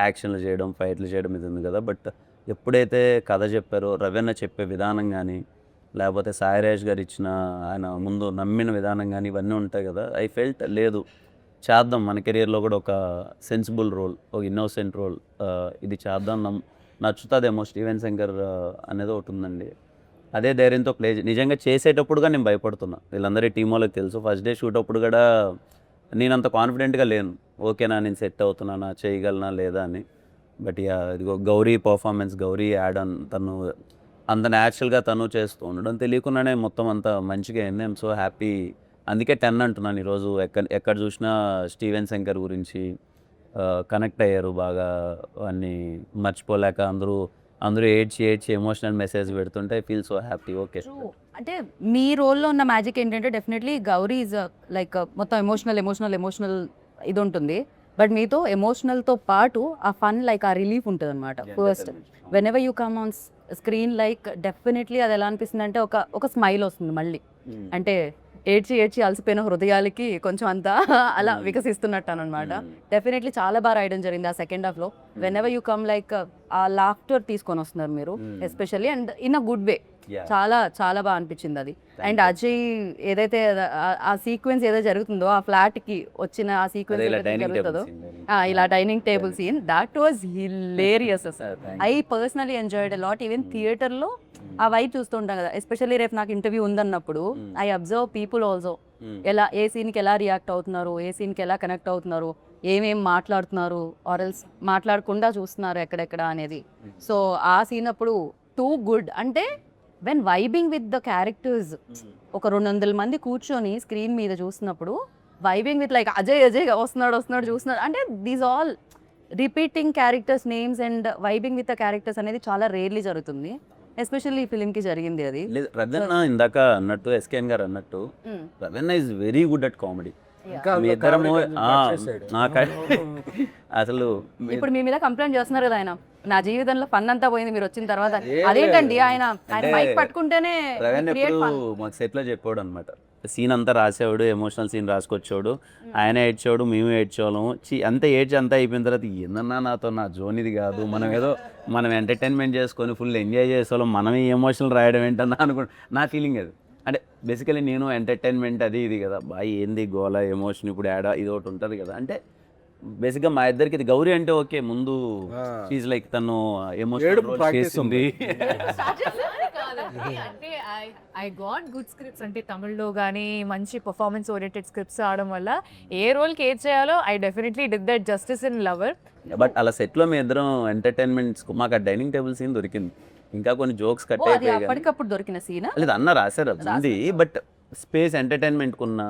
యాక్షన్లు చేయడం ఫైట్లు చేయడం ఇది ఉంది కదా. బట్ ఎప్పుడైతే కథ చెప్పారో, రవీణ చెప్పే విధానం కానీ, లేకపోతే సాయిరాజ్ గారు ఇచ్చిన ఆయన ముందు నమ్మిన విధానం కానీ ఇవన్నీ ఉంటాయి కదా. ఐ ఫెల్ట్ లేదు చేద్దాం, మన కెరియర్లో కూడా ఒక సెన్సిబుల్ రోల్, ఒక ఇన్నోసెంట్ రోల్ ఇది చేద్దాం, నచ్చుతుందేమో స్టీవెన్ శంకర్ అనేది ఒకటి ఉందండి. అదే ధైర్యంతో నిజంగా చేసేటప్పుడుగా నేను భయపడుతున్నా. వీళ్ళందరి టీం వాళ్ళకి తెలుసు. ఫస్ట్ డే షూట్ అప్పుడు కూడా నేను అంత కాన్ఫిడెంట్గా లేను, ఓకేనా నేను సెట్ అవుతున్నానా, చేయగలనా లేదా అని. బట్ ఇదిగో Gauri performance, Gauri add on, తను అంత న్యాచురల్గా తను చేస్తూ ఉండడం తెలియకుండానే మొత్తం అంతా మంచిగా అయింది. I'm so happy. అందుకే 10 అంటున్నాను ఈరోజు. ఎక్కడ చూసినా స్టీవెన్ శంకర్ గురించి కనెక్ట్ అయ్యారు బాగా, అన్నీ మర్చిపోలేక అందరూ ఏడ్చి ఎమోషనల్ మెసేజ్ పెడుతుంటే I feel so happy. Okay, అంటే మీ రోల్లో ఉన్న మ్యాజిక్ ఏంటంటే డెఫినెట్లీ గౌరీ ఈజ్ లైక్ మొత్తం ఎమోషనల్ ఇది ఉంటుంది. బట్ మీతో ఎమోషనల్తో పాటు ఆ ఫన్, లైక్ ఆ రిలీఫ్ ఉంటుంది అనమాట. First when ever you come on screen, like definitely అది ఎలా అనిపిస్తుంది అంటే ఒక స్మైల్ వస్తుంది మళ్ళీ. అంటే ఏడ్చి అలసిపోయిన హృదయాలకి కొంచెం అంతా అలా వికసిస్తున్నట్టు అనమాట. డెఫినెట్లీ చాలా బాగా రాయడం జరిగింది ఆ సెకండ్ హాఫ్లో. When ever you come, like ఆ లాఫ్టర్ తీసుకొని వస్తున్నారు మీరు especially, and in a good way. చాలా చాలా బాగా అనిపించింది అది. అండ్ అజయ్ ఏదైతే ఆ సీక్వెన్స్ ఏదో జరుగుతుందో, ఆ ఫ్లాట్ కి వచ్చిన ఆ సీక్వెన్స్ జరుగుతుందో, ఇలా dining table scene, that was hilarious. I personally enjoyed a lot. Even థియేటర్లో ఆ వైబ్ చూస్తుంటాం కదా, ఎస్పెషల్లీ రేపు నాకు ఇంటర్వ్యూ ఉందన్నప్పుడు ఐ అబ్జర్వ్ పీపుల్ ఆల్సో, ఎలా ఏ సీన్కి ఎలా రియాక్ట్ అవుతున్నారు, ఏ సీన్కి ఎలా కనెక్ట్ అవుతున్నారు, ఏమేం మాట్లాడుతున్నారు, ఆర్ఎల్స్ మాట్లాడకుండా చూస్తున్నారు ఎక్కడెక్కడ అనేది. సో ఆ సీన్ అప్పుడు టూ గుడ్. అంటే when vibing with the characters, ఒక 200 మంది కూర్చొని స్క్రీన్ మీద చూస్తున్నప్పుడు వైబింగ్ విత్ లైక్ అజయ్ వస్తున్నాడు చూస్తున్నాడు అంటే these all repeating characters names and vibing with the characters అనేది చాలా రేర్లీ జరుగుతుంది. ఎస్పెషల్లీ ఈ ఫిలింకి జరిగింది అది. రవీణ ఇందాక అన్నట్టు, ఎస్కేఎన్ గారు అన్నట్టు, Raveena is very good at comedy. మీ ఇద్దరము అసలు ఇప్పుడు మీ మీద కంప్లైంట్ చేస్తున్నారు కదా, ఆయన నా జీవితంలో ఫన్ అంతా పోయింది మీరు వచ్చిన తర్వాత. అదేంటండి, ఆయన మైక్ పట్టుకుంటేనే రవీణ ఎప్పుడు మాకు సెట్లో చెప్పాడు అనమాట. సీన్ అంతా రాసేవాడు, ఎమోషనల్ సీన్ రాసుకొచ్చేవాడు, ఆయన ఏడ్చేవాడు, మేము ఏడ్చేవాళ్ళము. అంతా అయిపోయిన తర్వాత ఏందన్నా నాతో నా జోన్ ఇది కాదు, మనం ఎంటర్టైన్మెంట్ చేసుకొని ఫుల్ ఎంజాయ్ చేసేవాళ్ళం, మనమే ఎమోషనల్ రాయడం ఏంటన్నా నా ఫీలింగ్ అది. అంటే బేసికలీ నేను ఎంటర్టైన్మెంట్ అది ఇది కదా, బాయ్ ఏంది గోల ఎమోషన్ ఇప్పుడు యాడ్ ఇది ఒకటి ఉంటుంది కదా. అంటే బేసిక్గా మా ఇద్దరికి ఇది గౌరీ అంటే ఓకే, ముందు షీజ్ లైక్ తను ఎమోషన్ చేస్తుంది. అంటే ఐ గాట్ గుడ్ స్క్రిప్ట్స్, అంటే తమిళ్లో కానీ మంచి పర్ఫార్మెన్స్ ఓరియంటెడ్ స్క్రిప్ట్స్ ఆడడం వల్ల ఏ రోల్కి ఏది చేయాలో I definitely did that justice in lover. But అలా సెట్లో మీ ఇద్దరం ఎంటర్టైన్మెంట్, మాకు ఆ డైనింగ్ టేబుల్ సీన్ దొరికింది, ఇంకా కొన్ని జోక్స్ కట్ అయిపోయాయి. అప్పటికప్పుడు దొరికిన సీన్ లేదు అన్న రాశారు అది, బట్ స్పేస్ ఎంటర్టైన్మెంట్ కున్న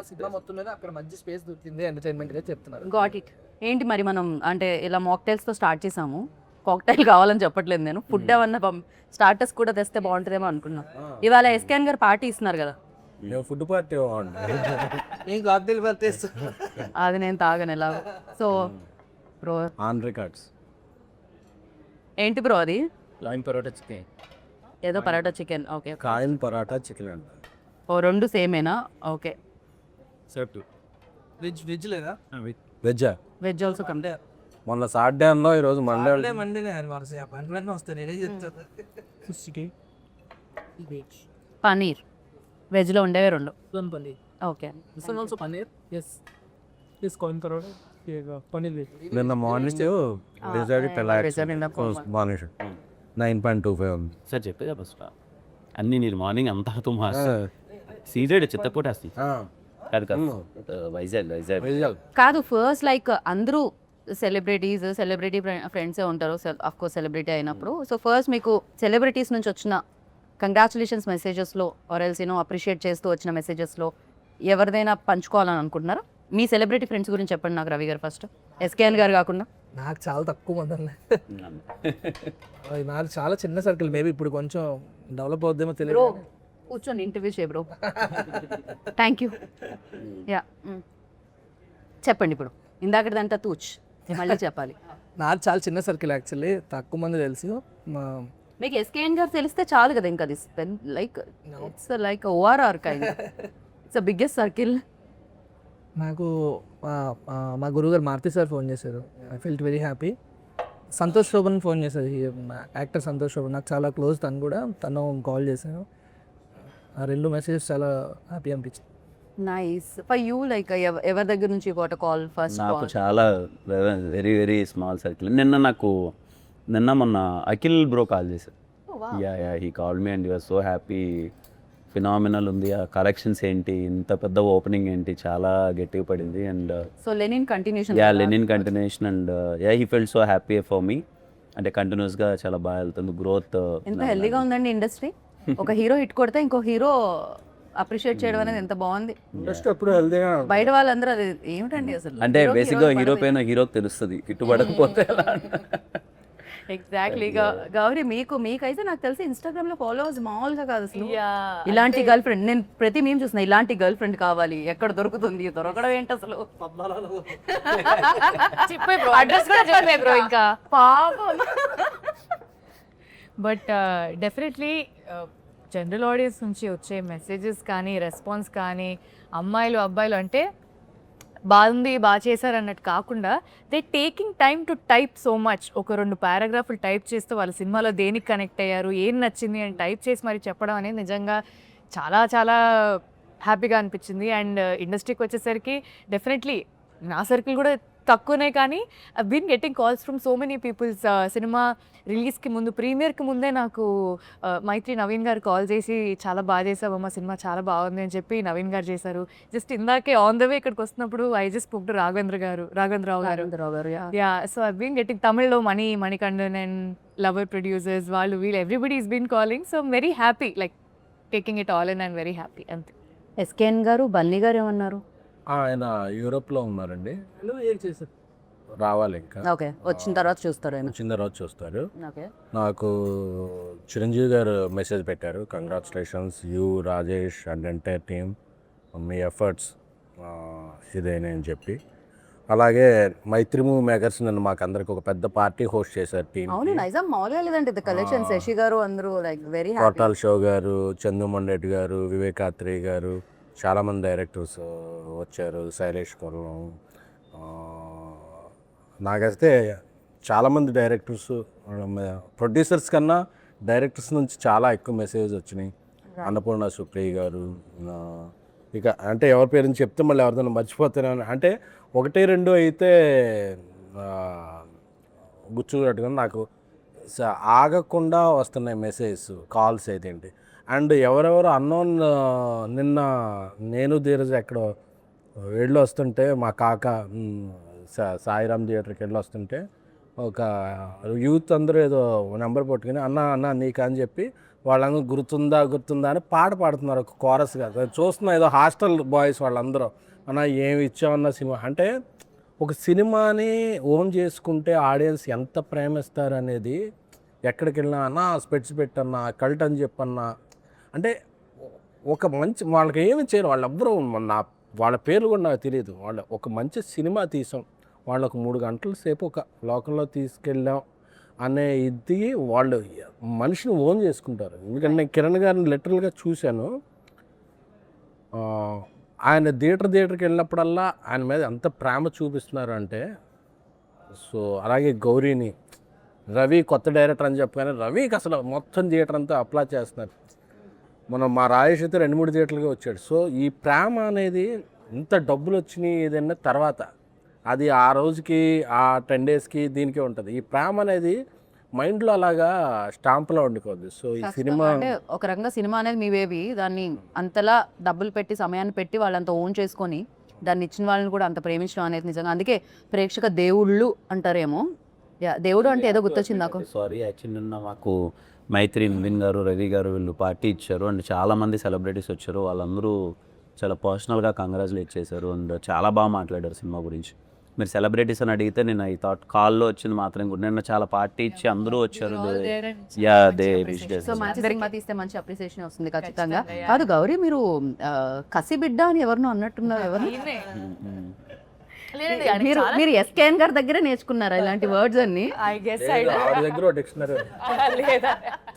సినిమా మొత్తం మీద అక్కడ మంచి స్పేస్ దొరికింది ఎంటర్టైన్మెంట్ గా చెప్తున్నారు. Got it. ఏంటి మరి మనం అంటే ఇలా మాక్టైల్స్తో స్టార్ట్ చేసాము, కాక్టైల్ కావాలని చెప్పట్లేదు నేను, ఫుడ్ ఏమన్నా స్టార్టర్స్ కూడా తెస్తే బాగుంటుందేమో అనుకున్నాం. ఇవాళ ఎస్కేఎన్ గారు పార్టీ ఇస్తున్నారు కదా, ఫుడ్ పార్టీ అది నేను తాగను ఎలా. సో బ్రో ఆన్ రికార్డ్స్ ఏంటి బ్రో అది? లైన్ పరోటా చికెన్, ఏదో parotta chicken. Okay, coin paratha chicken అంట. ఓ రెండు సేమేనా? ఓకే. వెజ్ లేదా? వెజ్జా? Veg also come. మొన్న సాటర్డే అన్నా, ఈరోజు మండే. పనీర్ వెజ్లో ఉండేవి రెండు. ఓకే. నిన్న మార్నింగ్ మార్నింగ్ 9.25 ఉంది సార్ చెప్పేదా ఫస్ట్ అన్నీ నేను మార్నింగ్ అంతా సీజెడ్ చిత్తకోటేస్తాయి కాదు కాదు వైజాగ్ కాదు. ఫస్ట్ లైక్ అందరూ సెలబ్రిటీ ఫ్రెండ్సే ఉంటారు ఆఫ్ కోర్స్ సెలబ్రిటీ అయినప్పుడు. సో ఫస్ట్ మీకు సెలబ్రిటీస్ నుంచి వచ్చిన కంగ్రాచులేషన్స్ మెసేజెస్లో ఆర్ ఎల్స్ అప్రిషియేట్ చేస్తూ వచ్చిన మెసేజెస్లో ఎవరిదైనా పంచుకోవాలని అనుకుంటున్నారా? మీ సెలబ్రిటీ ఫ్రెండ్స్ గురించి చెప్పండి నాకు, రవి గారు ఫస్ట్. ఎస్కేఎన్ గారు కాకుండా. నాకు చాలా తక్కువ మంది ఉన్నాయి. నాది చాలా చిన్న సర్కిల్, మేబీ ఇప్పుడు కొంచెం డెవలప్ అవుద్దేమో బ్రో తెలియదు. కూర్చొని ఇంటర్వ్యూ చేయ బ్రో. Thank you. యా చెప్పండి ఇప్పుడు. ఇందాకటిదంతా తూచ్, మళ్ళీ చెప్పాలి. నాది చాలా చిన్న సర్కిల్ యాక్చువల్లీ, తక్కువ మంది తెలుసు. మీకు ఎస్కేఎన్ గారు తెలిస్తే చాలు కదా, ఇంకా అది like it's like ORR kind, it's biggest circle. నాకు మా గురువుగారు మారుతి సార్ ఫోన్ చేశారు, I felt very happy. Santosh Sobhan phone చేశారు, యాక్టర్ సంతోష్ శోభన్, నాకు చాలా క్లోజ్ తను కూడా. తను కాల్ చేశాను, ఆ 2 మెసేజెస్ చాలా హ్యాపీ అనిపించింది. నైస్. ఫర్ యూ లైక్ ఎవరి దగ్గర నుంచి వాట్ కాల్ ఫస్ట్? నాకు చాలా వెరీ వెరీ స్మాల్ సర్కిల్. నిన్న మొన్న అఖిల్ బ్రో కాల్ చేశారు. Yeah he call me and you're so happy, phenomenal ఉంది, ఆ కలెక్షన్స్ ఏంటి, ఇంత పెద్ద ఓపెనింగ్ ఏంటి, చాలా గట్టిగా పడింది. And so Lenin continuation. Lenin continuation. And he felt so happy for me, అంటే కంటిన్యూస్గా చాలా బాగా వెళ్తుంది గ్రోత్. ఎంత హెల్దీగా ఉందండి ఇండస్ట్రీ. ఒక హీరో హిట్ కొడితే ఇంకో హీరో అప్రిషియేట్ చేయడం అనేది ఎంత బాగుంది. ఇండస్ట్రీ ఎప్పుడు హెల్తీగా బయట వాళ్ళందరూ అది ఏమిటండి అసలు. అంటే బేసిక్గా హీరో పైన హీరోకి తెలుస్తుంది, హిట్టుపడకపోతే ఎలా. ఎగ్జాక్ట్లీ. గౌరీ మీకైతే నాకు తెలిసి ఇన్స్టాగ్రామ్ లో ఫాలోవర్స్ మామూలుగా కాదు అసలు. ఇలాంటి గర్ల్ ఫ్రెండ్ నేను ప్రతి మేము చూసిన, ఇలాంటి గర్ల్ ఫ్రెండ్ కావాలి, ఎక్కడ దొరుకుతుంది, దొరకడం ఏంటి అసలు. చెప్పే బ్రో, అడ్రస్ కూడా చెప్పే బ్రో ఇంకా పాపం. బట్ డెఫినెట్లీ జనరల్ ఆడియన్స్ నుంచి వచ్చే మెసేజెస్ కానీ రెస్పాన్స్ కానీ, అమ్మాయిలు అబ్బాయిలు అంటే బాగుంది బాగా చేశారు అన్నట్టు కాకుండా, they taking time to type so much. ఒక 2 పారాగ్రాఫ్లు టైప్ చేస్తూ వాళ్ళ సినిమాలో దేనికి కనెక్ట్ అయ్యారు, ఏం నచ్చింది అని టైప్ చేసి మరి చెప్పడం అనేది నిజంగా చాలా చాలా హ్యాపీగా అనిపించింది. అండ్ ఇండస్ట్రీకి వచ్చేసరికి డెఫినెట్లీ నా సర్కిల్ కూడా తక్కువనే, కానీ I been getting calls from so many peoples. సినిమా రిలీజ్కి ముందు, ప్రీమియర్కి ముందే నాకు మైత్రి నవీన్ గారు కాల్ చేసి చాలా బాగా చేసావమ్మా, సినిమా చాలా బాగుంది అని చెప్పి నవీన్ గారు చేశారు. జస్ట్ ఇందాకే ఆన్ ద వే ఇక్కడికి వస్తున్నప్పుడు I just spoke to Raghavendra Rao garu. Yeah, so I been getting తమిళ్లో మణికండన్ అండ్ లవర్ ప్రొడ్యూసర్స్, వాళ్ళు వీళ్ళు everybody is been calling. So very happy, like taking it all and I'm very happy. అంతే. ఎస్కేఎన్ గారు, బన్నీ గారు ఏమన్నారు? ఆయన యూరోప్లో ఉన్నారండి, రావాలి ఇంకా. ఓకే, వచ్చిన తర్వాత చూస్తారు ఆయన. వచ్చిన తర్వాత చూస్తారు. ఓకే. నాకు చిరంజీవి గారు మెసేజ్ పెట్టారు, congratulations you Rajesh and entire team, మీ ఎఫర్ట్స్ ఇదేనే అని చెప్పి. అలాగే మైత్రి మూవీ మేకర్స్ నన్ను మాకు అందరికి ఒక పెద్ద పార్టీ హోస్ట్ చేశారు టీమ్. అవును, నైజాం మామూలుగా లేదంటే ద కలెక్షన్. శశి గారు అందరూ లైక్ వెరీ హ్యాపీ. కోటాల్ షో గారు, చందుమన్ రెడ్డి గారు, వివేకాత్రి గారు, చాలామంది డైరెక్టర్స్ వచ్చారు, శైలేష్ కొల్లం. నాకైతే చాలామంది డైరెక్టర్స్, ప్రొడ్యూసర్స్ కన్నా డైరెక్టర్స్ నుంచి చాలా ఎక్కువ మెసేజ్ వచ్చినాయి. అన్నపూర్ణ సుప్రియ గారు, ఇక అంటే ఎవరి పేరు చెప్తే మళ్ళీ ఎవరిదైనా మర్చిపోతాను, అంటే 1-2 అయితే గుర్చున్నట్టుగా నాకు ఆగకుండా వస్తున్నాయి మెసేజ్, కాల్స్ అయితే ఏంటి. అండ్ ఎవరెవరు అన్నోన్, నిన్న నేను ధీరజ్ ఎక్కడో వెళ్ళి వస్తుంటే, మా కాక సాయిరామ్ థియేటర్కి వెళ్ళి వస్తుంటే ఒక యూత్ అందరూ ఏదో నెంబర్ పట్టుకుని అన్న నీకు అని చెప్పి వాళ్ళందరూ గుర్తుందా అని పాట పాడుతున్నారు, ఒక కోరస్గా. చూస్తున్నా ఏదో హాస్టల్ బాయ్స్ వాళ్ళందరూ, అన్న ఏమి ఇచ్చామన్న సినిమా. అంటే ఒక సినిమాని ఓన్ చేసుకుంటే ఆడియన్స్ ఎంత ప్రేమిస్తారు అనేది, ఎక్కడికి వెళ్ళినా అన్న స్పెట్స్ పెట్టన్నా, కల్ట్ అని చెప్పన్నా, అంటే ఒక మంచి వాళ్ళకి ఏమి చేయరు వాళ్ళెవ్వరూ. వాళ్ళ పేర్లు కూడా నాకు తెలియదు. వాళ్ళ ఒక మంచి సినిమా తీసాం, వాళ్ళకు 3 గంటల సేపు ఒక లోకంలో తీసుకెళ్ళాం అనే ఇది వాళ్ళు మనిషిని ఓన్ చేసుకుంటారు. ఎందుకంటే నేను కిరణ్ గారిని లిటరల్గా చూశాను. ఆయన థియేటర్కి వెళ్ళినప్పుడల్లా ఆయన మీద ఎంత ప్రేమ చూపిస్తున్నారు అంటే. సో అలాగే గౌరీని, రవి కొత్త డైరెక్టర్ అని చెప్పగానే రవికి అసలు మొత్తం థియేటర్ అంతా అప్లై చేస్తున్నారు. మనం మా రాజేష్ అయితే 2-3 థియేటర్లుగా వచ్చాడు. సో ఈ ప్రేమ అనేది ఇంత డబ్బులు వచ్చినాయి ఏదైనా తర్వాత, అది ఆ రోజుకి ఆ 10 డేస్కి దీనికే ఉంటుంది. ఈ ప్రేమ అనేది మైండ్లో అలాగా స్టాంప్లో ఉండిపోద్ది. సో ఈ సినిమా అంటే ఒక రకంగా సినిమా అనేది మీ బేబీ, దాన్ని అంతలా డబ్బులు పెట్టి సమయాన్ని పెట్టి వాళ్ళంతా ఓన్ చేసుకొని దాన్ని ఇచ్చిన వాళ్ళని కూడా అంత ప్రేమించడం అనేది నిజంగా, అందుకే ప్రేక్షక దేవుళ్ళు అంటారేమో. దేవుడు అంటే ఏదో గుర్తొచ్చింది నాకు. సారీ, యాక్చువల్లీ నిన్న మాకు మైత్రి, నవీన్ గారు, రవి గారు వీళ్ళు పార్టీ ఇచ్చారు. అండ్ చాలామంది సెలబ్రిటీస్ వచ్చారు. వాళ్ళందరూ చాలా పర్సనల్గా కంగ్రాచులేట్ చేశారు అండ్ చాలా బాగా మాట్లాడారు సినిమా గురించి. మీరు సెలబ్రిటీస్ అని అడిగితే నేను ఐ థాట్ కాల్లో వచ్చింది మాత్రం కూడా నిన్న చాలా పార్టీ ఇచ్చి అందరూ వచ్చారు. యా దే సో మంచి సినిమా తీస్తే మంచి అప్రిసియేషన్ వస్తుంది ఖచ్చితంగా. కాదు గౌరీ, మీరు కసి బిడ్డ అని ఎవరినో అన్నట్టున్నారు. ఎవరు మీరు ఎస్కేఎన్ గారి దగ్గరే నేర్చుకున్నారా ఇలాంటి వర్డ్స్ అన్ని? ఆవిడ దగ్గర డిక్షనరీ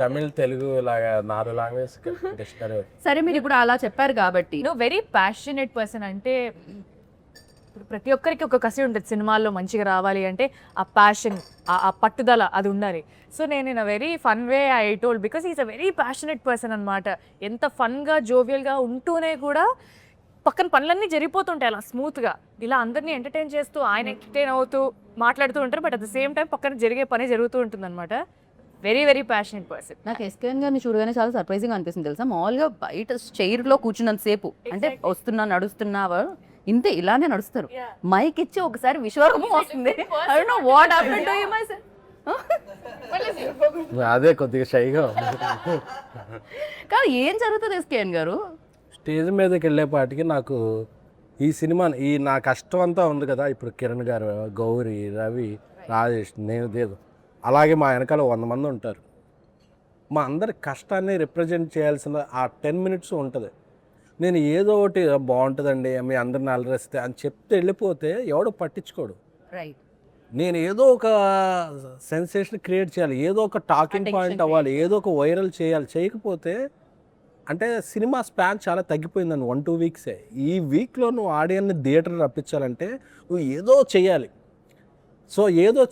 తమిళ్ తెలుగు లాగా 4 లాంగ్వేజ్ డిక్షనరీ. సరే, మీరు ఇప్పుడు అలా చెప్పారు కాబట్టి వెరీ ప్యాషనేట్ పర్సన్. అంటే ఇప్పుడు ప్రతి ఒక్కరికి ఒక కసి ఉంటుంది సినిమాల్లో మంచిగా రావాలి అంటే, ఆ ప్యాషన్, ఆ పట్టుదల అది ఉండాలి. సో నేను in a very fun way I told because is a very passionate person అనమాట. ఎంత ఫన్గా జోవియల్గా ఉంటూనే కూడా పక్కన పనులన్నీ జరిగిపోతుంటాయి అలా స్మూత్గా. ఇలా అందరినీ ఎంటర్టైన్ చేస్తూ ఆయన ఎంటర్టైన్ అవుతూ మాట్లాడుతూ ఉంటారు. But at the same time పక్కన జరిగే పని జరుగుతూ ఉంటుంది అనమాట. Very very passionate person. నాకు ఎస్కేఎన్ గారిని చూడగానే చాలా సర్ప్రైజింగ్ అనిపిస్తుంది తెలుసా. మామూలుగా బయట చైర్లో కూర్చున్నంత సేపు అంటే వస్తున్నా నడుస్తున్నావా ఇంతే ఇలానే నడుస్తారు. మైక్ ఇచ్చి ఒకసారి విశ్వరూపం వస్తుంది. I don't know what happened to him, I said. అదే కొద్దిగా షైగా కానీ ఏం జరుగుతుంది ఎస్కేఎన్ గారు? స్టేజ్ మీదకి వెళ్ళేపాటికి నాకు ఈ సినిమా నా కష్టం అంతా ఉంది కదా. ఇప్పుడు కిరణ్ గారు, గౌరీ, రవి, రాజేష్, నేను దేదు, అలాగే మా వెనకాల 100 మంది ఉంటారు. మా అందరి కష్టాన్ని రిప్రజెంట్ చేయాల్సిన ఆ 10 minutes ఉంటుంది. నేను ఏదో ఒకటి బాగుంటుందండి మీ అందరిని అలరిస్తే అని చెప్తే వెళ్ళిపోతే ఎవడో పట్టించుకోడు. రైట్. నేను ఏదో ఒక సెన్సేషన్ క్రియేట్ చేయాలి, ఏదో ఒక టాకింగ్ పాయింట్ అవ్వాలి, ఏదో ఒక వైరల్ చేయాలి. చేయకపోతే అంటే సినిమా స్పాన్ చాలా తగ్గిపోయిందండి. 1-2 వీక్సే. ఈ వీక్లో నువ్వు ఆడియన్ని థియేటర్ రప్పించాలంటే నువ్వు ఏదో చేయాలి. సో ఏదో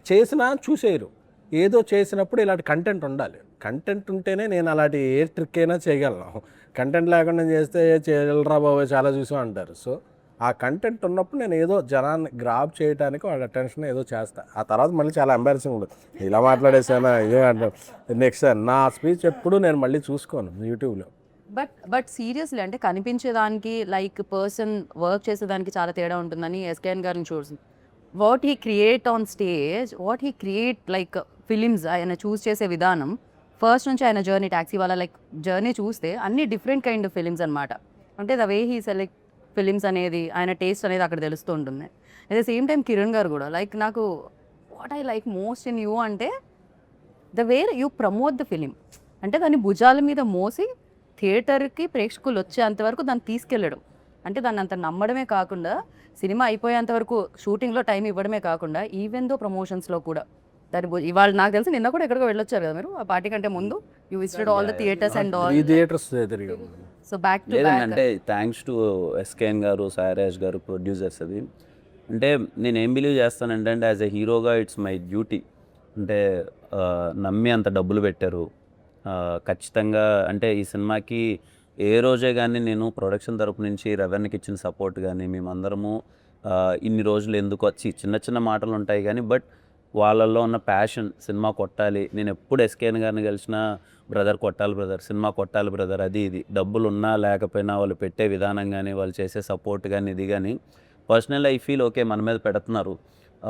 చేసినా చూసేయరు. ఏదో చేసినప్పుడు ఇలాంటి కంటెంట్ ఉండాలి. కంటెంట్ ఉంటేనే నేను అలాంటి ఏ ట్రిక్ అయినా చేయగలను. కంటెంట్ లేకుండా చేస్తే చేయగలరా బాబు చాలా చూసాం అంటారు. సో ఆ కంటెంట్ ఉన్నప్పుడు నేను ఏదో జనాన్ని గ్రాప్ చేయడానికి వాళ్ళ అటెన్షన్ ఏదో చేస్తా. ఆ తర్వాత మళ్ళీ చాలా ఎంబారసింగ్ ఉంటుంది. ఇలా మాట్లాడేసానా ఇదే అంటారు. నెక్స్ట్ నా స్పీచ్ ఎప్పుడు నేను మళ్ళీ చూసుకోను యూట్యూబ్లో. బట్ సీరియస్లీ అంటే కనిపించేదానికి లైక్ పర్సన్ వర్క్ చేసేదానికి చాలా తేడా ఉంటుందని ఎస్కేఎన్ గారిని చూస్తుంది. What he create on stage, what he create like films ఆయన చూస్ చేసే విధానం ఫస్ట్ నుంచి ఆయన జర్నీ, ట్యాక్సీ వాళ్ళ లైక్ జర్నీ చూస్తే అన్ని డిఫరెంట్ కైండ్ ఆఫ్ ఫిలిమ్స్ అనమాట. అంటే the way he select films అనేది, ఆయన టేస్ట్ అనేది అక్కడ తెలుస్తూ ఉంటుంది. At the same time Kiran garu కూడా లైక్ నాకు what I like most in you అంటే the way you promote the film. అంటే దాన్ని భుజాల మీద మోసి థియేటర్కి ప్రేక్షకులు వచ్చేంతవరకు దాన్ని తీసుకెళ్ళడం. అంటే దాన్ని అంత నమ్మడమే కాకుండా సినిమా అయిపోయేంత వరకు షూటింగ్లో టైం ఇవ్వడమే కాకుండా ఈవెన్ దో ప్రమోషన్స్లో కూడా దాని ఇవాళ నాకు తెలిసి నిన్న కూడా ఎక్కడికో వెళ్ళొచ్చారు కదా మీరు ఆ పార్టీ కంటే ముందు. You visited all the theatres and all. ఈ థియేటర్స్ తిరిగాము. సో బ్యాక్ టు లేదండి, అంటే థ్యాంక్స్ టు ఎస్కేఎన్ గారు, సాయిరాజ్ గారు, ప్రొడ్యూసర్స్. అది అంటే నేను ఏం బిలీవ్ చేస్తానంటే యాజ్ ఎ హీరోగా ఇట్స్ మై డ్యూటీ. అంటే నమ్మి అంత డబ్బులు పెట్టారు ఖచ్చితంగా. అంటే ఈ సినిమాకి ఏ రోజే కానీ నేను ప్రొడక్షన్ తరపు నుంచి రెవెన్యూకి ఇచ్చిన సపోర్ట్ కానీ మేమందరము ఇన్ని రోజులు ఎందుకు వచ్చి చిన్న చిన్న మాటలు ఉంటాయి కానీ బట్ వాళ్ళల్లో ఉన్న ప్యాషన్ సినిమా కొట్టాలి. నేను ఎప్పుడు ఎస్కేఎన్ గారిని కలిసినా బ్రదర్ కొట్టాలి బ్రదర్, సినిమా కొట్టాలి బ్రదర్, అది ఇది డబ్బులు ఉన్నా లేకపోయినా వాళ్ళు పెట్టే విధానం కానీ వాళ్ళు చేసే సపోర్ట్ కానీ ఇది కానీ పర్సనల్ ఐ ఫీల్ ఓకే మన మీద పెడుతున్నారు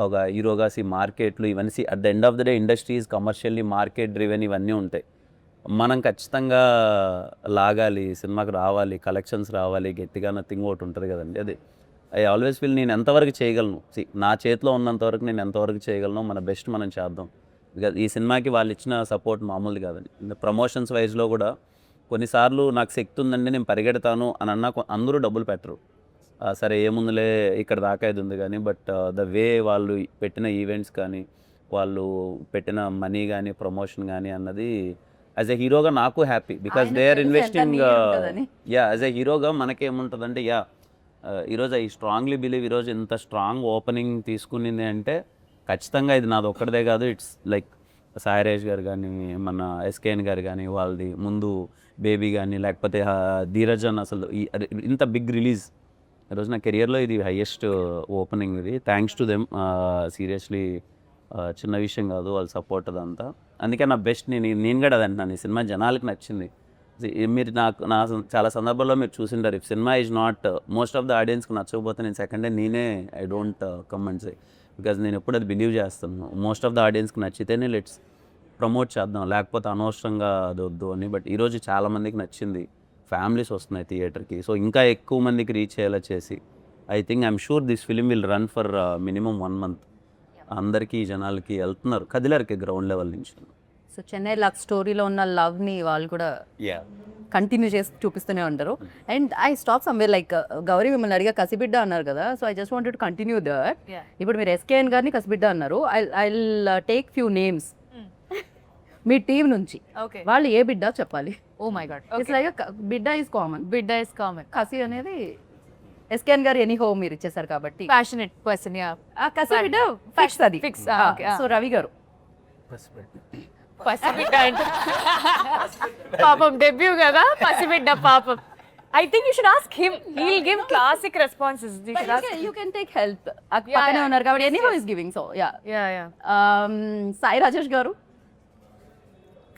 ఒక హీరోగా. మార్కెట్లు ఇవన్నీ at the end of the day industries commercially market driven ఇవన్నీ ఉంటాయి. మనం ఖచ్చితంగా లాగాలి, సినిమాకి రావాలి, కలెక్షన్స్ రావాలి, గట్టిగా నథింగ్ ఒకటి ఉంటుంది కదండి. అది ఐ ఆల్వేస్ ఫీల్ నేను ఎంతవరకు చేయగలను, నా చేతిలో ఉన్నంతవరకు నేను ఎంతవరకు చేయగలను మన బెస్ట్ మనం చేద్దాం. బికాజ్ ఈ సినిమాకి వాళ్ళు ఇచ్చిన సపోర్ట్ మామూలుది కాదండి. ప్రమోషన్స్ వైజ్లో కూడా కొన్నిసార్లు నాకు శక్తి ఉందండి నేను పరిగెడతాను అని అన్నా అందరూ డబ్బులు పెట్టరు. సరే ఏముందులే ఇక్కడ దాకా ఇది ఉంది కానీ బట్ ద వే వాళ్ళు పెట్టిన ఈవెంట్స్ కానీ వాళ్ళు పెట్టిన మనీ కానీ ప్రమోషన్ కానీ అన్నది యాజ్ ఎ హీరోగా నాకు happy because they are investing. Yeah as a హీరోగా మనకేముంటుందంటే ఈరోజు ఐ స్ట్రాంగ్లీ బిలీవ్ ఈరోజు ఇంత స్ట్రాంగ్ ఓపెనింగ్ తీసుకునింది అంటే ఖచ్చితంగా ఇది నాది ఒక్కడిదే కాదు. ఇట్స్ లైక్ సాయిరాజ్ గారు కానీ మన ఎస్కేఎన్ గారు కానీ వాళ్ళది ముందు బేబీ కానీ లేకపోతే ధీరజన్ అసలు ఇంత బిగ్ రిలీజ్ ఈరోజు నా కెరియర్లో ఇది హైయెస్ట్ ఓపెనింగ్. ఇది థ్యాంక్స్ టు దెమ్ సీరియస్లీ. చిన్న విషయం కాదు వాళ్ళ సపోర్ట్ అదంతా. అందుకే నా బెస్ట్ నేను కూడా అది అంటున్నాను. ఈ సినిమా జనాలకి నచ్చింది. మీరు నా చాలా సందర్భాల్లో మీరు చూసింటారు if cinema is not most of the ఆడియన్స్కి నచ్చకపోతే నేను సెకండ్ డే నేనే I don't comment say because నేను ఎప్పుడు అది బిలీవ్ చేస్తాను. మోస్ట్ ఆఫ్ ద ఆడియన్స్కి నచ్చితేనే లెట్స్ ప్రమోట్ చేద్దాం, లేకపోతే అనవసరంగా అది వద్దు అని. బట్ ఈరోజు చాలామందికి నచ్చింది. ఫ్యామిలీస్ వస్తున్నాయి థియేటర్కి. సో ఇంకా ఎక్కువ మందికి రీచ్ అయ్యేలా చేసి I'm sure this film will run for minimum 1 month. అందరికీ జనాలకి వెళ్తున్నారు, కదిలారికి గ్రౌండ్ లెవెల్ నుంచి. సో చెన్నై లవ్ స్టోరీలో ఉన్న లవ్ని వాళ్ళు కూడా కంటిన్యూ చేసి చూపిస్తూనే ఉంటారు. And I stop somewhere like Gauri మిమ్మల్ని అడిగా కసిబిడ్డ అన్నారు కదా, so I just wanted to continue that. ఇప్పుడు మీరు ఎస్కేఎన్ గారిని కసిబిడ్డ అన్నారు. I take few names me team నుంచి. ఓకే, వాళ్ళు ఏ బిడ్డ చెప్పాలి. Oh my God, it's like బిడ్డ ఈజ్ కామన్, బిడ్డ ఇస్ కామన్. కసి అనేది ఎస్కేఎన్ గారు ఎనీ హోమ్ మీరు ఇచ్చేసారు కాబట్టి ప్యాషనెట్ పర్సన్, యా. ఆ కసి బిడ్డ ఫిక్స్ అది. Fix, okay, సో రవి గారు పసిబిడ్డ అంటే పాపం డెబ్యూ కదా, పసిబిడ్డ పాపం. I think you should ask him, he will give classic responses. You can take help, పక్కనే ఉన్నారు కాబట్టి any home is giving. So yeah, yeah. Sai Rajesh గారు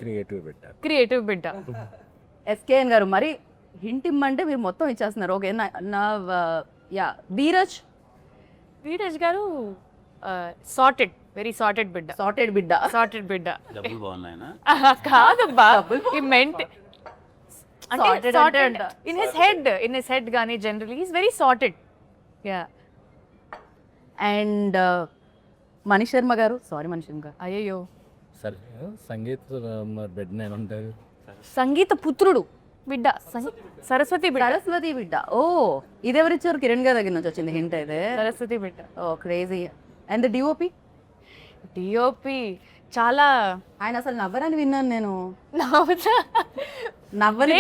క్రియేటివ్ బిడ్డ. క్రియేటివ్ బిడ్డ. ఎస్కేఎన్ గారు మరి హింట్ ఇమ్మంటే మీరు మొత్తం ఇచ్చేస్తున్నారు. ఓకే నా యా ధీరజ్. వీరజ్ గారు సార్టెడ్, వెరీ సార్టెడ్ బిడ్డ. సార్టెడ్ బిడ్డ. సార్టెడ్ బిడ్డ డబ్బులు బాగున్నాయినా? కాదబ్బా, ఈ మెంట్ అంటే Sorted సార్టెడ్ అంటే ఇన్ హిస్ హెడ్ గానీ generally is very sorted. Yeah. And Manish Sharma గారు. సారీ మనీష్ శర్మ గారు. అయ్యయ్యో, సరే సంగీత్ బిడ్డ నేను ఉంటాను. సంగీత పుత్రుడు బిడ్డ, సరస్వతి బిడ్డ. సరస్వతి బిడ్డ. ఓ ఇది ఎవరిచ్చారు? కిరణ్ గారి దగ్గర నుంచి వచ్చింది హింట్ అయితే. సరస్వతి బిడ్డ. ఓ క్రేజీ. And DOP. డిఓపి చాలా ఆయన అసలు నవ్వరని విన్నాను నేను. నవ్వుతా. నవ్వని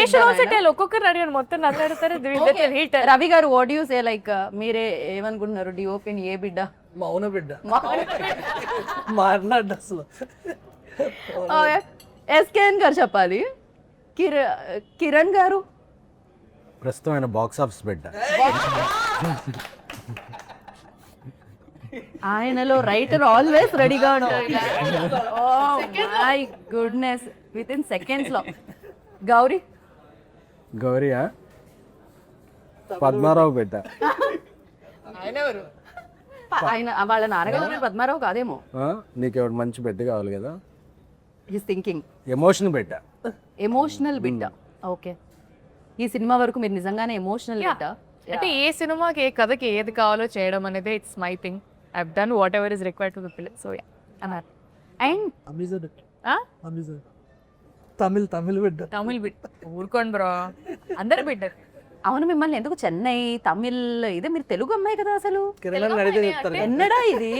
ఒక్కొక్కరు అడిగాను, మొత్తం నన్ను అడుగుతారు. హీట్. రవి గారు వాట్ యూ సే, లైక్ మీరే ఏమనుకుంటున్నారు డిఓపిని ఏ బిడ్డ? మౌన బిడ్డ మాట్లాడు అసలు. ఎస్కేఎన్ గారు చెప్పాలి. కిరణ్ గారు ప్రస్తుతం ఆయన బాక్స్ ఆఫీస్ బిడ్డ. ఆయనలో రైటర్ ఆల్వేస్ రెడీగా ఉంటారు. Oh my goodness, within seconds లో. గౌరీ. గౌరియా పద్మారావు బిడ్డ. ఆయన వాళ్ళ నాన్నగారు పద్మారావు కాదేమో. నీకు ఎవరు మంచి బిడ్డ కావాలి కదా. హిస్ థింకింగ్ ఎమోషన్ బిడ్డ. ఎమోషనల్ బిడ్డ. ఓకే, ఈ సినిమా వరకు మీరు నిజంగానే ఎమోషనల్ బిడ్డ. అంటే ఏ సినిమాకి ఏ కథకి ఏది కావాలో చేయడం అనేది it's my thing. I have done what ever is required to the film. So yeah అన్నారు. అండ్ తమిళ్ బిడ్డ. తమిళ్ బిడ్డ. ఊరుకోండి బ్రో, అందరు బిడ్డ. అవును, మిమ్మల్ని ఎందుకు చెన్నై తమిళ్ ఇదే, మీరు తెలుగు అమ్మాయి కదా అసలు. కిరణ్ అడిగితే చెప్తారు. ఎన్నడా ఇది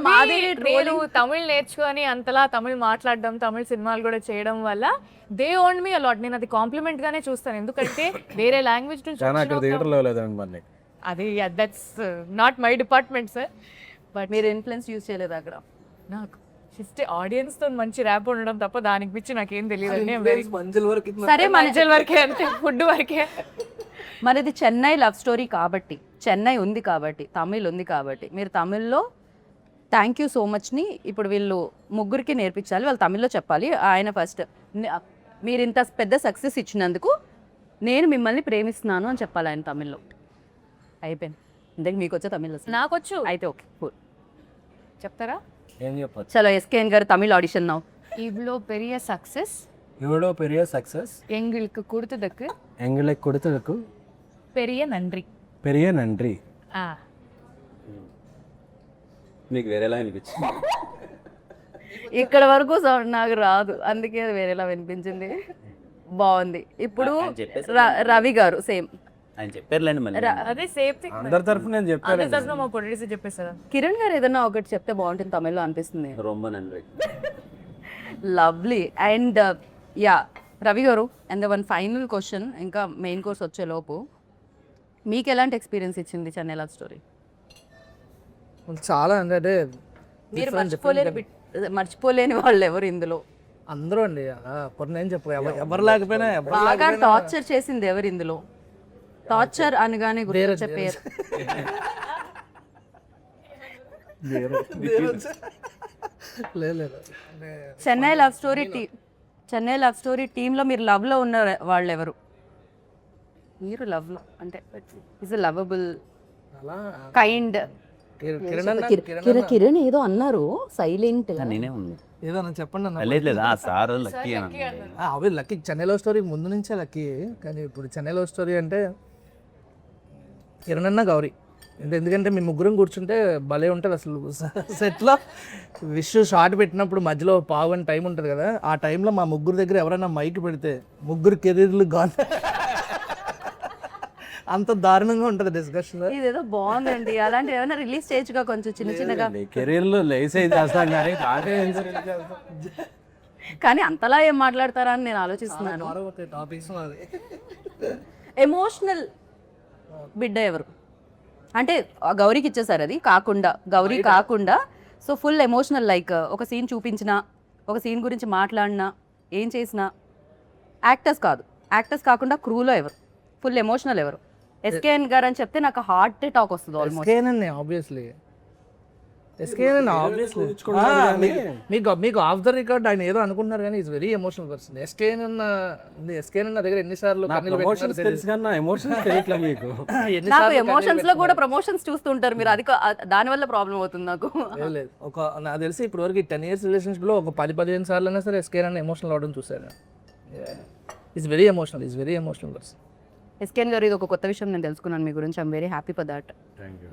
మాది నేను తమిళ్ నేర్చుకొని అంతలా తమిళ్ మాట్లాడడం, తమిళ్ సినిమాలు కూడా చేయడం వల్ల దే ఓన్ మీ అలాట్. నేను అది కాంప్లిమెంట్ గానే చూస్తాను, ఎందుకంటే వేరే లాంగ్వేజ్ నుంచి కానీ అక్కడ థియేటర్లో లేదండి మరి. అది that's not my department sir. But మీరు ఇన్ఫ్లుయెన్స్ యూజ్ చేయలేదు అక్కడ. నాకు జస్ట్ ఆడియన్స్ తో మంచి ర్యాప్ ఉండడం తప్ప దానికి పిచ్చి నాకేం తెలియదు. మంజుల వరకు సరే మంజల్ వరకే, అంతే, ఫుడ్ వరకే. మనది చెన్నై లవ్ స్టోరీ కాబట్టి, చెన్నై ఉంది కాబట్టి, తమిళ్ ఉంది కాబట్టి, మీరు తమిళ్లో థ్యాంక్ యూ సో మచ్ని ఇప్పుడు వీళ్ళు ముగ్గురికి నేర్పించాలి. వాళ్ళు తమిళ్లో చెప్పాలి. ఆయన ఫస్ట్ మీరు ఇంత పెద్ద సక్సెస్ ఇచ్చినందుకు నేను మిమ్మల్ని ప్రేమిస్తున్నాను అని చెప్పాలి ఆయన తమిళ్లో. అయిపోయింది. ఇంతకు మీకు వచ్చే తమిళ్ నాకొచ్చు, అయితే ఓకే కూల్. చెప్తారా? ఏం చెప్పచ్చు. చలో ఎస్కేఎన్ గారు తమిళ్ ఆడిషన్ నౌ. இவ்வளோ பெரிய சக்ஸஸ் எவ்வளோ பெரிய சக்ஸஸ் எங்களுக்கு கொடுத்ததுக்கு எங்களுக்கு கொடுத்ததுக்கு பெரிய நன்றி. பெரிய நன்றி. మీకు వేరేలా అనిపించింది? ఇక్కడ వరకు నాకు రాదు, అందుకే వేరేలా వినిపించింది. బాగుంది. ఇప్పుడు రవి గారు సేమ్ ఆయన చెప్పారులేండి మళ్ళీ. అదే సేమ్ థింగ్. అందరి తరఫున నేను చెప్పాను. అదే తరఫున మా ప్రొడ్యూసర్ చెప్పేసారా? కిరణ్ గారు ఏదన్నా ఒకటి చెప్తే బాగుంటుంది తమిళ్లో అనిపిస్తుంది. రొంబ నన్ను లవ్లీ. అండ్ యా రవి గారు, అండ్ వన్ ఫైనల్ క్వశ్చన్, ఇంకా మెయిన్ కోర్స్ వచ్చేలోపు మీకు ఎలాంటి ఎక్స్పీరియన్స్ ఇచ్చింది చెన్నై లవ్ స్టోరీ? చాలా అంటే మీరు మర్చిపోలేని వాళ్ళు ఎవరు ఇందులో? అందరూ అండి. పొన్న ఏం చెప్పు, ఎవరు లేకపోయినా బాగా టార్చర్ చేసింది ఎవరు ఇందులో? టార్చర్ అనగానే గుర్తొచ్చే పేరు. లేదు. చెన్నై లవ్ స్టోరీ టీంలో మీరు లవ్లో ఉన్న వాళ్ళు ఎవరు? మీరు లవ్లో అంటే ఇస్ లవబుల్, కైండ్, కిరణ్ అన్న, కిరణ్ అన్న. కిరణ్ ఏదో అన్నారు సైలెంట్ నేనే ఉన్నాను ఏదో నన్ను చెప్పండి అన్న. లేదు లేదు ఆ సార్ లక్కీ అని అవి లక్కీ చెన్నై లవ్ స్టోరీ ముందు నుంచే లక్కీ, కానీ ఇప్పుడు చెన్నై లవ్ స్టోరీ అంటే కిరణ్ అన్న గౌరీ ఎందుకంటే మీ ముగ్గురం కూర్చుంటే భలే ఉంటుంది అసలు సెట్లో. విష్ షార్ట్ పెట్టినప్పుడు మధ్యలో పావుగంట టైం ఉంటుంది కదా, ఆ టైంలో మా ముగ్గురు దగ్గర ఎవరైనా మైక్ పెడితే ముగ్గురు కెరీర్లు గాన్ అంత దారుణంగా ఉంటుంది డిస్కషన్. ఇదేదో బాగుందండి, అలాంటి ఏమైనా రిలీజ్ చేయొచ్చుగా కొంచెం చిన్న చిన్నగా. కెరీర్లో లేస్ అయితే చేస్తాం కానీ నాకే కానీ అంతలా ఏం మాట్లాడతారా అని నేను ఆలోచిస్తున్నాను. టాపిక్స్ ఎమోషనల్ బిడ్డ ఎవరు అంటే ఆ గౌరీకి ఇచ్చేసారు, అది కాకుండా గౌరీ కాకుండా సో ఫుల్ ఎమోషనల్ లైక్ ఒక సీన్ చూపించినా ఒక సీన్ గురించి మాట్లాడినా ఏం చేసినా యాక్టర్స్ కాదు, యాక్టర్స్ కాకుండా క్రూలో ఎవరు ఫుల్ ఎమోషనల్ ఎవరు? ఎస్కేఎన్ గారు అని చెప్తే నాకు హార్ట్ టాక్ వస్తుంది ఆల్మోస్ట్. ఎస్కేనండి ఆబ్వియస్లీ, ఎస్కేనండి ఆబ్వియస్లీ. మీకు ఆఫ్ ద రికార్డ్ ఆయన ఏదో అనుకుంటున్నారు కానీ is very emotional person. SKN అన్న దగ్గర ఎన్నిసార్లు ఎమోషన్స్ తెలుసు కన్నా ఎమోషన్స్ తెలియట్లే మీకు. నాకు ఎమోషన్స్ లో కూడా ప్రమోషన్స్ చూస్తుంటారు మీరు, అది దాని వల్ల ప్రాబ్లం అవుతుంది నాకు. లేదు ఒక నాకు తెలిసి ఇప్పుడు వరకు 10 years రిలేషన్షిప్ లో ఒక 10-15 సార్లు అయినా సరే ఎస్కేఎన్ అన్న ఎమోషనల్ అవడం చూసాను. Is very emotional person. SKN గారు ఇది ఒక కొత్త విషయం నేను తెలుసుకున్నాను మీ గురించి. I'm very happy for that.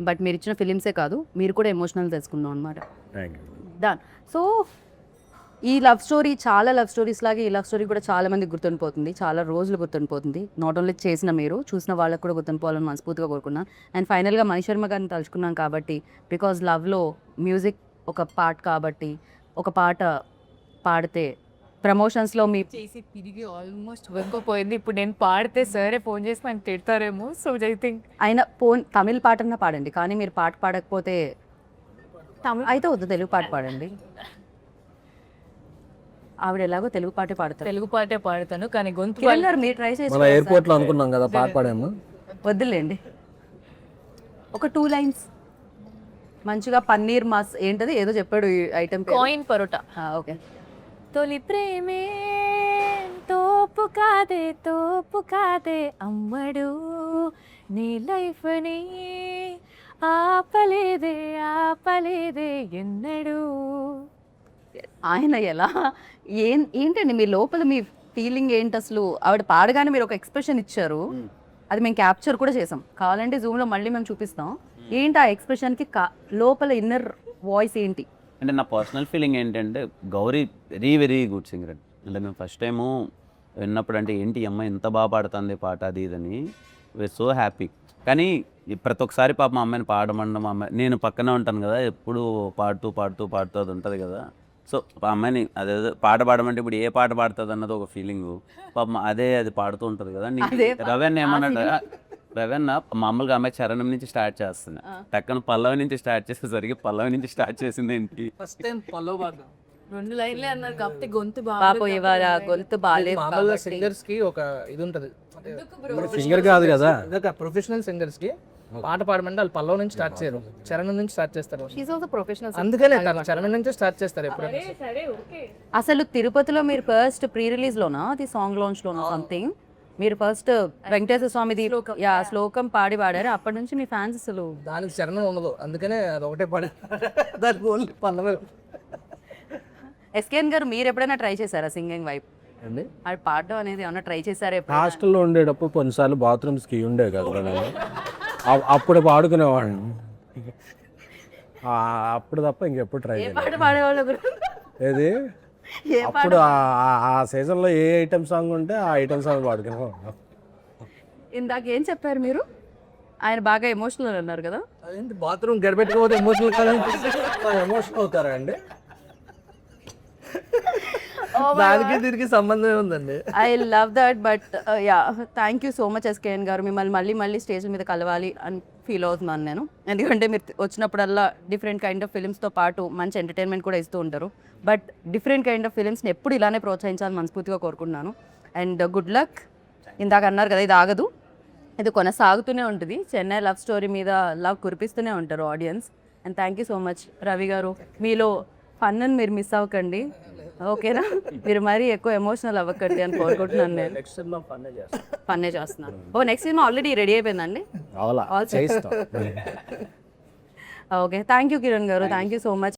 But మీరు ఇచ్చిన ఫిలిమ్సే కాదు మీరు కూడా ఎమోషనల్ తెలుసుకున్నాం అనమాట. దాన్ సో ఈ లవ్ స్టోరీ చాలా లవ్ స్టోరీస్ లాగే ఈ లవ్ స్టోరీ కూడా చాలా మందికి గుర్తుండిపోతుంది, చాలా రోజులు గుర్తుండిపోతుంది. నాట్ ఓన్లీ చేసిన మీరు చూసిన వాళ్ళకి కూడా గుర్తుండిపోవాలని మనస్ఫూర్తిగా కోరుకున్నాను. అండ్ ఫైనల్గా మణి శర్మ గారిని తలుచుకున్నాం కాబట్టి బికాజ్ లవ్లో మ్యూజిక్ ఒక పార్ట్ కాబట్టి ఒక పాట పాడితే ప్రమోషన్స్లో మీ చేసి తిరిగి ఆల్మోస్ట్ వెంకపోయింది. ఇప్పుడు నేను పాడితే సరే ఫోన్ చేసి మనం తిడతారేమో. సో ఐ థింక్ అయినా తమిళ పాటన్నా పాడండి, కానీ మీరు పాట పాడకపోతే అయితే వద్దు తెలుగు పాట పాడండి. ఆవిడ ఎలాగో తెలుగు పాటే పాడతారు. తెలుగు పాటే పాడతాను కానీ గొంతు కిరణ్ గారు మీరు ట్రై చేసి మన ఎయిర్పోర్ట్లో అనుకున్నాం కదా పాట పాడాము. వద్దులేండి, ఒక 2 lines మంచిగా పన్నీర్ మాస్ ఏంటది ఏదో చెప్పాడు ఈ ఐటమ్ కాయిన్ పరోటా. ఓకే. తొలి ప్రేమే తోపు కాదే అమ్మడు నీ లైఫ్ని ఆపలేదే ఎన్నడు. ఆయన ఎలా ఏంటండి మీ లోపల మీ ఫీలింగ్ ఏంటి అసలు? ఆవిడ పాడగానే మీరు ఒక ఎక్స్ప్రెషన్ ఇచ్చారు, అది మేము క్యాప్చర్ కూడా చేసాం. కావాలంటే జూమ్లో మళ్ళీ మేము చూపిస్తాం. ఏంటి ఆ ఎక్స్ప్రెషన్కి లోపల ఇన్నర్ వాయిస్ ఏంటి? అంటే నా పర్సనల్ ఫీలింగ్ ఏంటంటే గౌరీ వెరీ గుడ్ సింగర్. అంటే మేము ఫస్ట్ టైము విన్నప్పుడు అంటే ఏంటి అమ్మ ఎంత బాగా పాడుతుంది పాట అది ఇదని వీఆర్ సో హ్యాపీ. కానీ ప్రతి ఒక్కసారి పాప మా అమ్మాయిని పాడమండం, మా అమ్మాయి నేను పక్కనే ఉంటాను కదా ఎప్పుడు పాడుతూ అది ఉంటుంది కదా. సో ఆ అమ్మాయిని అదే పాట పాడమంటే ఇప్పుడు ఏ పాట పాడుతుంది అన్నది ఒక ఫీలింగ్. పాప అది పాడుతూ ఉంటుంది కదా. రవెన్ ఏమన్నాడు, రవెన్న మామూలుగా అమ్మాయి చరణం నుంచి స్టార్ట్ చేస్తుంది, టక్కన పల్లవి నుంచి స్టార్ట్ చేసేసరికి పల్లవి నుంచి స్టార్ట్ చేసింది ఏంటి ఫస్ట్ టైం పల్లవ్ బాగా 2 లైన్లే అన్నారు కాబట్టి గొంతు పాపం ఇవాళ గొంతు బాగాలేదు. మామూలుగా సింగర్స్ కి ఒక ఇది ఉంటుంది, సింగర్ కాదు కదా, ప్రొఫెషనల్ సింగర్స్ కి పాట పాడమంటే వాళ్ళు పల్లవ్ నుంచి స్టార్ట్ చేయరు, చరణం నుంచి స్టార్ట్ చేస్తారు. She also professional. అందుకనే చరణం నుంచి స్టార్ట్ చేస్తారు ఎప్పుడైనా. అసలు తిరుపతిలో మీరు ఫస్ట్ ప్రీ రిలీజ్ లోనా అది సాంగ్ లాంచ్ లోనా సంథింగ్ మీరు ఫస్ట్ వెంకటేశ్వర స్వామిది శ్లోకం పాడారు. అప్పటి నుంచి మీ ఫ్యాన్స్ అసలు దానికి చరణం ఉండదు, అందుకనే అది ఒకటే పాడే దానికి ఓన్లీ పల్లవి. ఎస్కేఎన్ గారు మీరు ఎప్పుడైనా ట్రై చేశారా సింగింగ్ వైపు? అది పాడడం అనేది ఏమన్నా ట్రై చేశారా? హాస్టల్లో ఉండేటప్పుడు కొన్నిసార్లు బాత్రూమ్స్కి ఉండే కదా నేను అప్పుడు పాడుకునేవాడిని, అప్పుడు తప్ప ఇంకెప్పుడు ట్రై చేయలేదు. పాట పాడేవాళ్ళు ఏది అప్పుడు ఆ సీజన్లో ఏ ఐటమ్ సాంగ్ ఉంటే ఆ ఐటమ్ సాంగ్ పాడుకునేవాడిని. ఇందాక ఏం చెప్పారు మీరు? ఆయన బాగా ఎమోషనల్ అన్నారు కదా. అదేంటి బాత్రూమ్ గడిపెట్టుకోకపోతే ఎమోషనల్ కాదు, ఎమోషనల్ అవుతారా అండి? దానికి దీనికి సంబంధం ఉందండి. I love that. But yeah thank you so much SKN గారు. మిమ్మల్ని మళ్ళీ స్టేజ్ మీద కలవాలి అని ఫీల్ అవుతున్నాను నేను, ఎందుకంటే మీరు వచ్చినప్పుడల్లా డిఫరెంట్ కైండ్ ఆఫ్ ఫిలిమ్స్తో పాటు మంచి ఎంటర్టైన్మెంట్ కూడా ఇస్తూ ఉంటారు. బట్ డిఫరెంట్ కైండ్ ఆఫ్ ఫిలిమ్స్ని ఎప్పుడు ఇలానే ప్రోత్సహించాలని మనస్ఫూర్తిగా కోరుకుంటున్నాను. And good luck. ఇందాక అన్నారు కదా ఇది ఆగదు, ఇది కొనసాగుతూనే ఉంటుంది. చెన్నై లవ్ స్టోరీ మీద లవ్ కురిపిస్తూనే ఉంటారు audience. And thank you so much Ravi గారు. మీలో ఫన్ అని మీరు మిస్ అవ్వకండి, ఓకేనా? మీరు మరీ ఎక్కువ ఎమోషనల్ అవ్వకండి అని కోరుకుంటున్నాను. నేను ఫన్నే చేస్తున్నాను. నెక్స్ట్ సినిమా ఆల్రెడీ రెడీ అయిపోయిందండి. ఓకే, థ్యాంక్ యూ కిరణ్ గారు, థ్యాంక్ యూ సో మచ్.